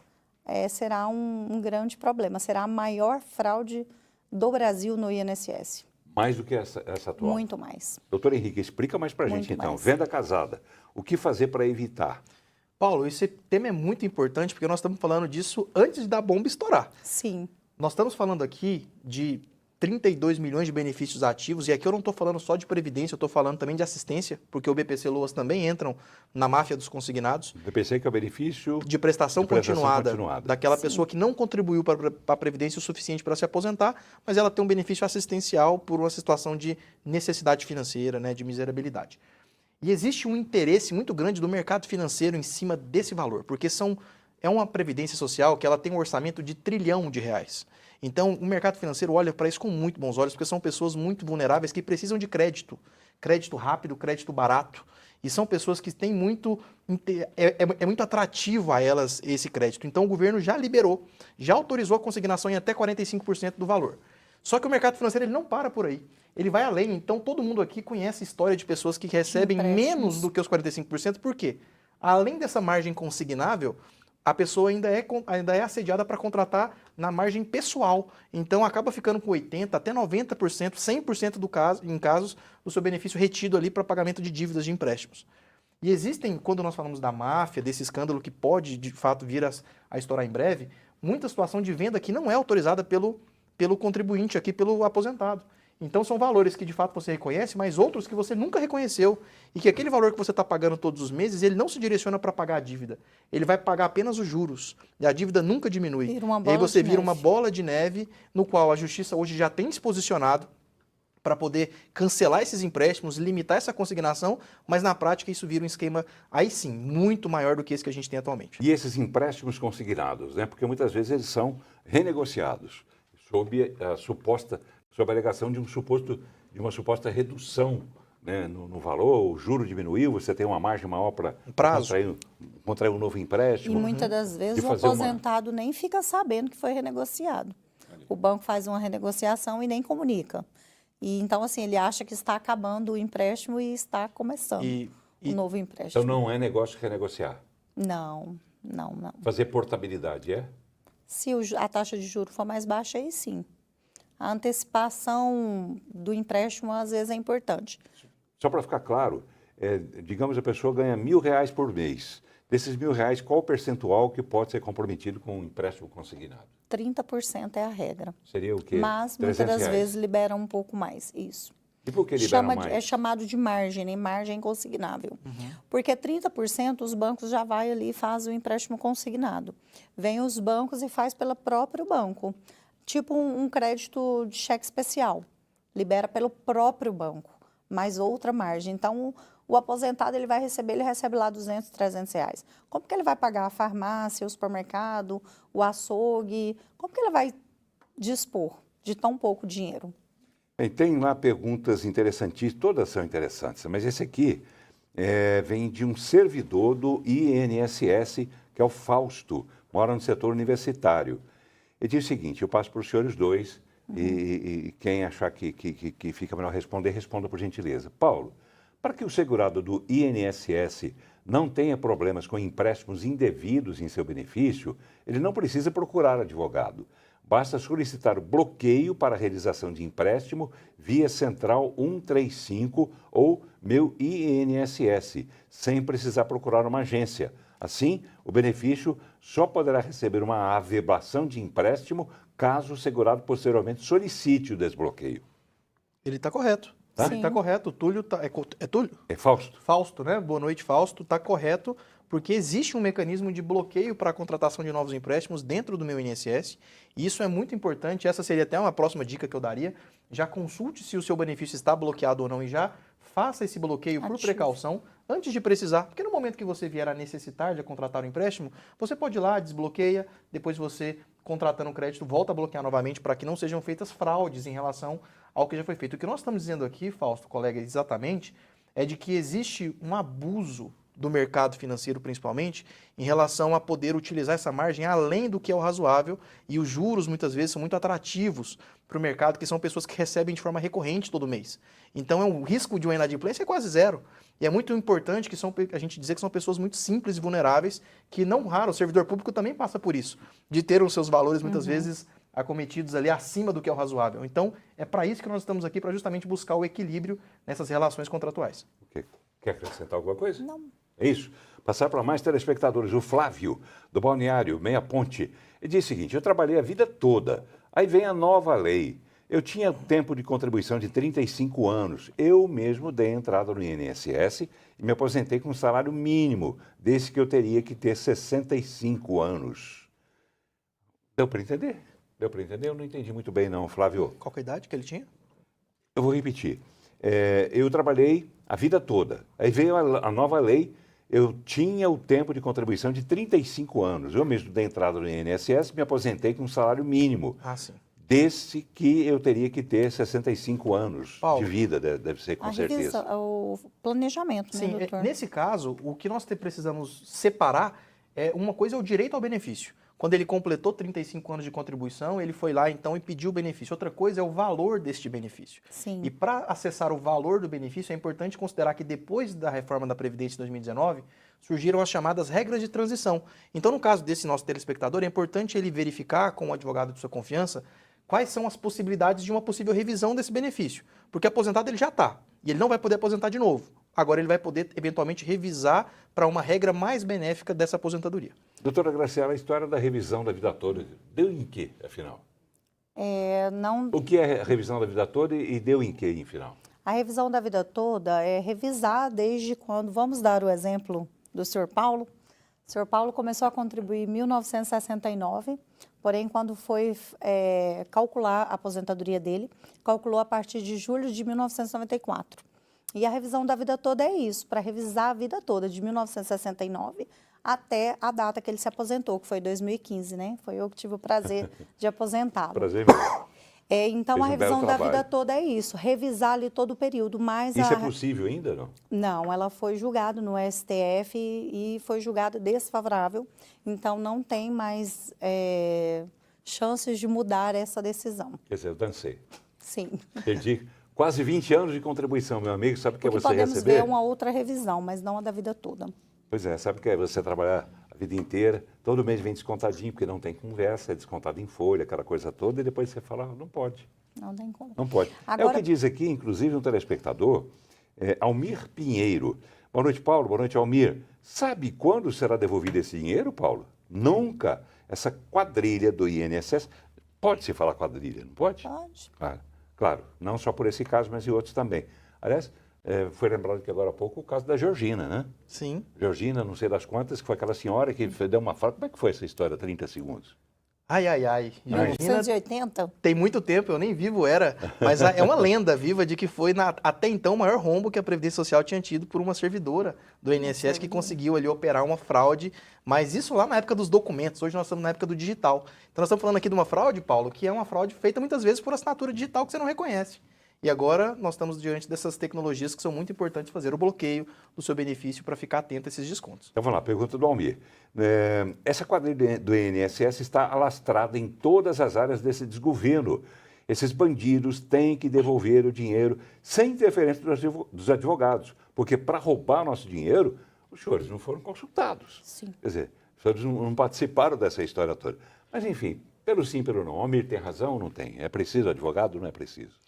será um grande problema. Será a maior fraude do Brasil no INSS. Mais do que essa atual? Muito mais. Doutor Henrique, explica mais para a gente então. Mais. Venda casada, o que fazer para evitar? Paulo, esse tema é muito importante porque nós estamos falando disso antes da bomba estourar. Sim. Nós estamos falando aqui de 32 milhões de benefícios ativos, e aqui eu não estou falando só de previdência, eu estou falando também de assistência, porque o BPC Loas também entram na máfia dos consignados. BPC que é o benefício de prestação continuada, daquela Sim. pessoa que não contribuiu para a previdência o suficiente para se aposentar, mas ela tem um benefício assistencial por uma situação de necessidade financeira, né, de miserabilidade. E existe um interesse muito grande do mercado financeiro em cima desse valor, porque é uma previdência social que ela tem um orçamento de R$ 1 trilhão. Então, o mercado financeiro olha para isso com muito bons olhos, porque são pessoas muito vulneráveis que precisam de crédito. Crédito rápido, crédito barato. E são pessoas que têm muito... É muito atrativo a elas esse crédito. Então, o governo já liberou, já autorizou a consignação em até 45% do valor. Só que o mercado financeiro ele não para por aí. Ele vai além. Então, todo mundo aqui conhece a história de pessoas que recebem menos do que os 45%. Por quê? Além dessa margem consignável, a pessoa ainda é assediada para contratar na margem pessoal. Então, acaba ficando com 80%, até 90%, 100% em casos, do seu benefício retido ali para pagamento de dívidas de empréstimos. E existem, quando nós falamos da máfia, desse escândalo que pode, de fato, vir a estourar em breve, muita situação de venda que não é autorizada pelo contribuinte aqui, pelo aposentado. Então, são valores que, de fato, você reconhece, mas outros que você nunca reconheceu. E que aquele valor que você está pagando todos os meses, ele não se direciona para pagar a dívida. Ele vai pagar apenas os juros. E a dívida nunca diminui. E aí você vira uma bola de neve, no qual a Justiça hoje já tem se posicionado para poder cancelar esses empréstimos, limitar essa consignação, mas na prática isso vira um esquema, aí sim, muito maior do que esse que a gente tem atualmente. E esses empréstimos consignados, né? Porque muitas vezes eles são renegociados, sob a alegação de uma suposta redução, né, no valor, o juro diminuiu, você tem uma margem maior para contrair um novo empréstimo. E muitas das vezes o aposentado nem fica sabendo que foi renegociado. O banco faz uma renegociação e nem comunica. E então, assim, ele acha que está acabando o empréstimo e está começando um novo empréstimo. Então não é negócio renegociar? Não. Fazer portabilidade, é? Se a taxa de juros for mais baixa, aí sim. A antecipação do empréstimo, às vezes, é importante. Só para ficar claro, digamos a pessoa ganha R$1.000 por mês. Desses R$1.000, qual o percentual que pode ser comprometido com um empréstimo consignado? 30% é a regra. Seria o quê? Mas, muitas das vezes, libera um pouco mais, isso. E por que libera mais? É chamado de margem, né? Margem consignável. Porque 30% os bancos já vai ali e fazem o empréstimo consignado. Vem os bancos e faz pelo próprio banco. Tipo um crédito de cheque especial. Libera pelo próprio banco, mais outra margem. Então, o aposentado ele recebe lá R$200, R$300. Como que ele vai pagar a farmácia, o supermercado, o açougue? Como que ele vai dispor de tão pouco dinheiro? Bem, tem lá perguntas interessantíssimas, todas são interessantes, mas esse aqui vem de um servidor do INSS, que é o Fausto, mora no setor universitário. Ele diz o seguinte, eu passo para os senhores dois, e quem achar que fica melhor responder, responda por gentileza. Paulo, para que o segurado do INSS não tenha problemas com empréstimos indevidos em seu benefício, ele não precisa procurar advogado. Basta solicitar o bloqueio para a realização de empréstimo via Central 135 ou Meu INSS, sem precisar procurar uma agência. Assim, o benefício só poderá receber uma averbação de empréstimo caso o segurado posteriormente solicite o desbloqueio. Ele está correto. Tá? Ele está correto. O Túlio é Túlio? É Fausto. Fausto, né? Boa noite, Fausto. Está correto, porque existe um mecanismo de bloqueio para a contratação de novos empréstimos dentro do Meu INSS. E isso é muito importante. Essa seria até uma próxima dica que eu daria. Já consulte se o seu benefício está bloqueado ou não e já faça esse bloqueio por precaução antes de precisar. Porque no momento que você vier a necessitar de contratar um empréstimo, você pode ir lá, desbloqueia, depois você, contratando um crédito, volta a bloquear novamente para que não sejam feitas fraudes em relação ao que já foi feito. O que nós estamos dizendo aqui, Fausto, colega, exatamente, é de que existe um abuso do mercado financeiro, principalmente, em relação a poder utilizar essa margem além do que é o razoável, e os juros muitas vezes são muito atrativos para o mercado, que são pessoas que recebem de forma recorrente todo mês. Então, o risco de uma inadimplência é quase zero. E é muito importante a gente dizer que são pessoas muito simples e vulneráveis, que não raro, o servidor público também passa por isso, de ter os seus valores muitas vezes acometidos ali acima do que é o razoável. Então, é para isso que nós estamos aqui, para justamente buscar o equilíbrio nessas relações contratuais. Quer acrescentar alguma coisa? Não. É isso. Passar para mais telespectadores. O Flávio, do Balneário Meia Ponte, ele diz o seguinte: eu trabalhei a vida toda, aí vem a nova lei. Eu tinha tempo de contribuição de 35 anos. Eu mesmo dei entrada no INSS e me aposentei com um salário mínimo, desse que eu teria que ter 65 anos. Deu para entender? Deu para entender? Eu não entendi muito bem não, Flávio. Qual que é a idade que ele tinha? Eu vou repetir. Eu trabalhei a vida toda. Aí veio a nova lei, eu tinha o tempo de contribuição de 35 anos. Eu mesmo dei entrada no INSS e me aposentei com um salário mínimo. Ah, sim. Desse que eu teria que ter 65 anos Paulo, de vida, deve ser com certeza. O planejamento, sim, né, doutor? Nesse caso, o que nós precisamos separar é uma coisa é o direito ao benefício. Quando ele completou 35 anos de contribuição, ele foi lá então e pediu o benefício. Outra coisa é o valor deste benefício. Sim. E para acessar o valor do benefício, é importante considerar que depois da reforma da Previdência de 2019, surgiram as chamadas regras de transição. Então, no caso desse nosso telespectador, é importante ele verificar com o advogado de sua confiança quais são as possibilidades de uma possível revisão desse benefício. Porque aposentado ele já está, e ele não vai poder aposentar de novo. Agora ele vai poder, eventualmente, revisar para uma regra mais benéfica dessa aposentadoria. Doutora Graciela, a história da revisão da vida toda, deu em quê, afinal? Não... O que é a revisão da vida toda e deu em quê, em final? A revisão da vida toda é revisar desde quando, vamos dar o exemplo do senhor Paulo. O senhor Paulo começou a contribuir em 1969, porém, quando foi calcular a aposentadoria dele, calculou a partir de julho de 1994. E a revisão da vida toda é isso, para revisar a vida toda, de 1969 até a data que ele se aposentou, que foi 2015, né? Foi eu que tive o prazer de aposentá-lo. Prazer mesmo. Então, a revisão da vida toda é isso, revisar ali todo o período. Mas isso é possível ainda, não? Não, ela foi julgada no STF e foi julgada desfavorável. Então, não tem mais chances de mudar essa decisão. Quer dizer, eu dancei. Sim. Perdi quase 20 anos de contribuição, meu amigo. Sabe o que é você podemos receber? Ver uma outra revisão, mas não a da vida toda. Pois é, sabe o que é você trabalhar a vida inteira, todo mês vem descontadinho, porque não tem conversa, é descontado em folha, aquela coisa toda, e depois você fala, não pode. Não tem como. Não pode. Agora... É o que diz aqui, inclusive, um telespectador, Almir Pinheiro. Boa noite, Paulo. Boa noite, Almir. Sabe quando será devolvido esse dinheiro, Paulo? Nunca. Essa quadrilha do INSS, pode-se falar quadrilha, não pode? Pode. Claro, não só por esse caso, mas em outros também. Aliás, foi lembrado que agora há pouco o caso da Georgina, né? Sim. Georgina, não sei das quantas, que foi aquela senhora que deu uma fraude. Como é que foi essa história, 30 segundos? Ai. Georgina 1980? Tem muito tempo, eu nem vivo era, mas é uma lenda viva de que foi até então o maior rombo que a Previdência Social tinha tido por uma servidora do INSS que conseguiu ali operar uma fraude, mas isso lá na época dos documentos, hoje nós estamos na época do digital. Então nós estamos falando aqui de uma fraude, Paulo, que é uma fraude feita muitas vezes por assinatura digital que você não reconhece. E agora nós estamos diante dessas tecnologias que são muito importantes fazer o bloqueio do seu benefício para ficar atento a esses descontos. Então vamos lá, pergunta do Almir. Essa quadrilha do INSS está alastrada em todas as áreas desse desgoverno. Esses bandidos têm que devolver o dinheiro sem interferência dos advogados, porque para roubar nosso dinheiro, os senhores não foram consultados. Sim. Quer dizer, os senhores não participaram dessa história toda. Mas enfim, pelo sim, pelo não. O Almir tem razão ou não tem? É preciso advogado ou não é preciso?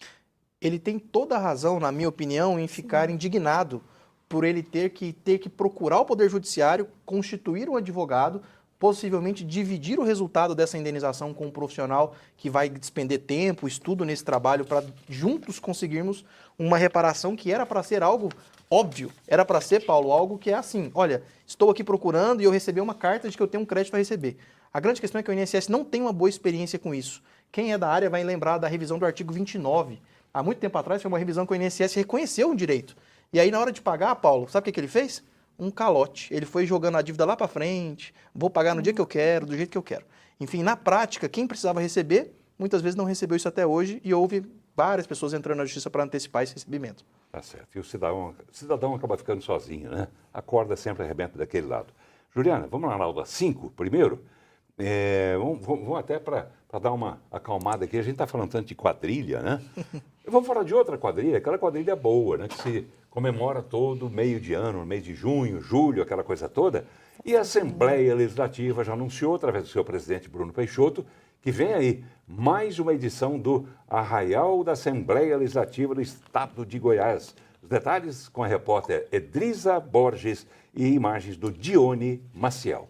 Ele tem toda a razão, na minha opinião, em ficar indignado por ele ter que procurar o Poder Judiciário, constituir um advogado, possivelmente dividir o resultado dessa indenização com um profissional que vai despender tempo, estudo nesse trabalho para juntos conseguirmos uma reparação que era para ser algo óbvio. Era para ser, Paulo, algo que é assim, olha, estou aqui procurando e eu recebi uma carta de que eu tenho um crédito a receber. A grande questão é que o INSS não tem uma boa experiência com isso. Quem é da área vai lembrar da revisão do artigo 29. Há muito tempo atrás foi uma revisão que o INSS reconheceu um direito. E aí, na hora de pagar, Paulo, sabe o que ele fez? Um calote. Ele foi jogando a dívida lá para frente, vou pagar no dia que eu quero, do jeito que eu quero. Enfim, na prática, quem precisava receber, muitas vezes não recebeu isso até hoje e houve várias pessoas entrando na justiça para antecipar esse recebimento. Tá certo. E o cidadão acaba ficando sozinho, né? A corda sempre arrebenta daquele lado. Juliana, vamos lá na aula 5 primeiro? Vamos até para dar uma acalmada aqui. A gente está falando tanto de quadrilha, né? Vamos falar de outra quadrilha, aquela quadrilha boa, né? Que se comemora todo meio de ano, no mês de junho, julho, aquela coisa toda. E a Assembleia Legislativa já anunciou, através do seu presidente Bruno Peixoto, que vem aí mais uma edição do Arraial da Assembleia Legislativa do Estado de Goiás. Os detalhes com a repórter Edrisa Borges e imagens do Dione Maciel.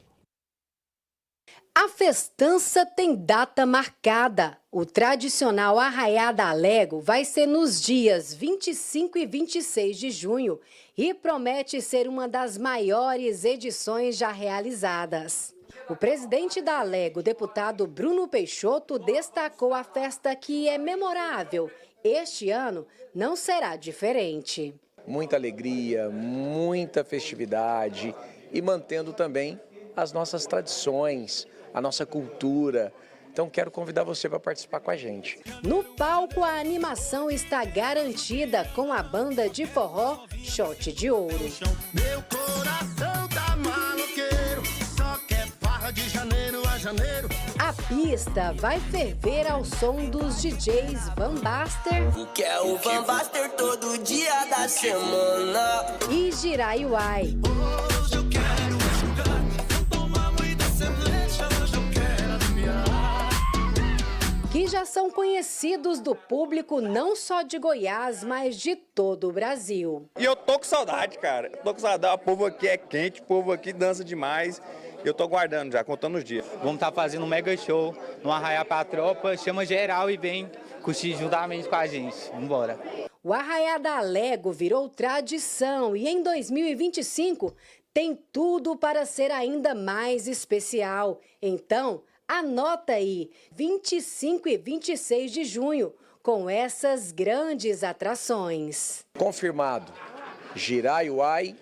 A festança tem data marcada. O tradicional Arraiá da Lego vai ser nos dias 25 e 26 de junho e promete ser uma das maiores edições já realizadas. O presidente da Lego, deputado Bruno Peixoto, destacou a festa que é memorável. Este ano não será diferente. Muita alegria, muita festividade e mantendo também as nossas tradições, a nossa cultura. Então quero convidar você para participar com a gente. No palco, a animação está garantida com a banda de forró Shot de Ouro. Meu coração tá maloqueiro, só quer farra de janeiro a janeiro. A pista vai ferver ao som dos DJs Van Baster. O que é o Van Baster todo dia da semana? E Jiraiuai. Hoje eu quero jogar, eu tomar muita cerveja, hoje eu quero aliviar. Que já são conhecidos do público não só de Goiás, mas de todo o Brasil. E eu tô com saudade, cara. Tô com saudade. O povo aqui é quente, o povo aqui dança demais. Eu tô guardando já, contando os dias. Vamos estar fazendo um mega show no Arraiá pra tropa. Chama geral e vem curtir juntamente com a gente. Vambora. O Arraiá da Lego virou tradição e em 2025 tem tudo para ser ainda mais especial. Então, anota aí, 25 e 26 de junho, com essas grandes atrações. Confirmado, Jiraiuai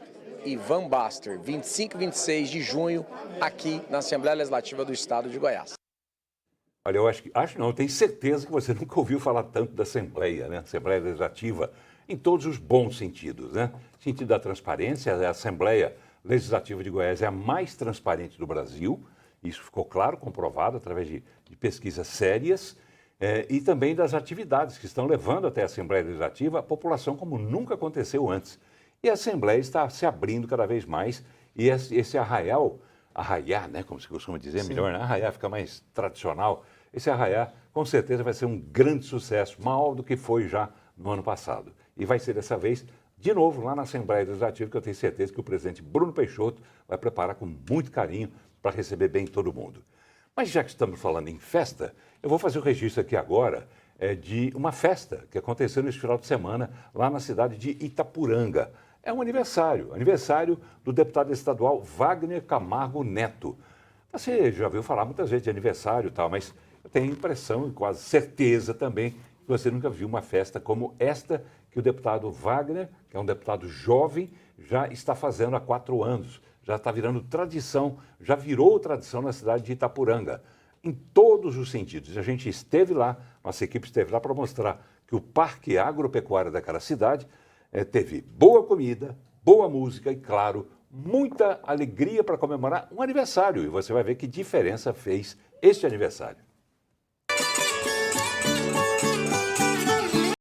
e Van Baster, 25 e 26 de junho, aqui na Assembleia Legislativa do Estado de Goiás. Olha, eu tenho certeza que você nunca ouviu falar tanto da Assembleia, né? Assembleia Legislativa, em todos os bons sentidos, né? Sentido da transparência, a Assembleia Legislativa de Goiás é a mais transparente do Brasil, isso ficou claro, comprovado através de pesquisas sérias, e também das atividades que estão levando até a Assembleia Legislativa a população como nunca aconteceu antes. E a Assembleia está se abrindo cada vez mais, e esse arraiá, né, como se costuma dizer, melhor, né? Arraiá fica mais tradicional. Esse arraiá, com certeza, vai ser um grande sucesso, maior do que foi já no ano passado. E vai ser dessa vez, de novo, lá na Assembleia Legislativa, que eu tenho certeza que o presidente Bruno Peixoto vai preparar com muito carinho para receber bem todo mundo. Mas já que estamos falando em festa, eu vou fazer o registro aqui agora de uma festa que aconteceu neste final de semana lá na cidade de Itapuranga. É um aniversário do deputado estadual Wagner Camargo Neto. Você já ouviu falar muitas vezes de aniversário e tal, mas eu tenho a impressão e quase certeza também que você nunca viu uma festa como esta que o deputado Wagner, que é um deputado jovem, já está fazendo há 4 anos. Já está virando tradição, já virou tradição na cidade de Itapuranga, em todos os sentidos. A gente esteve lá, nossa equipe esteve lá para mostrar que o Parque Agropecuário daquela cidade teve boa comida, boa música e, claro, muita alegria para comemorar um aniversário. E você vai ver que diferença fez este aniversário.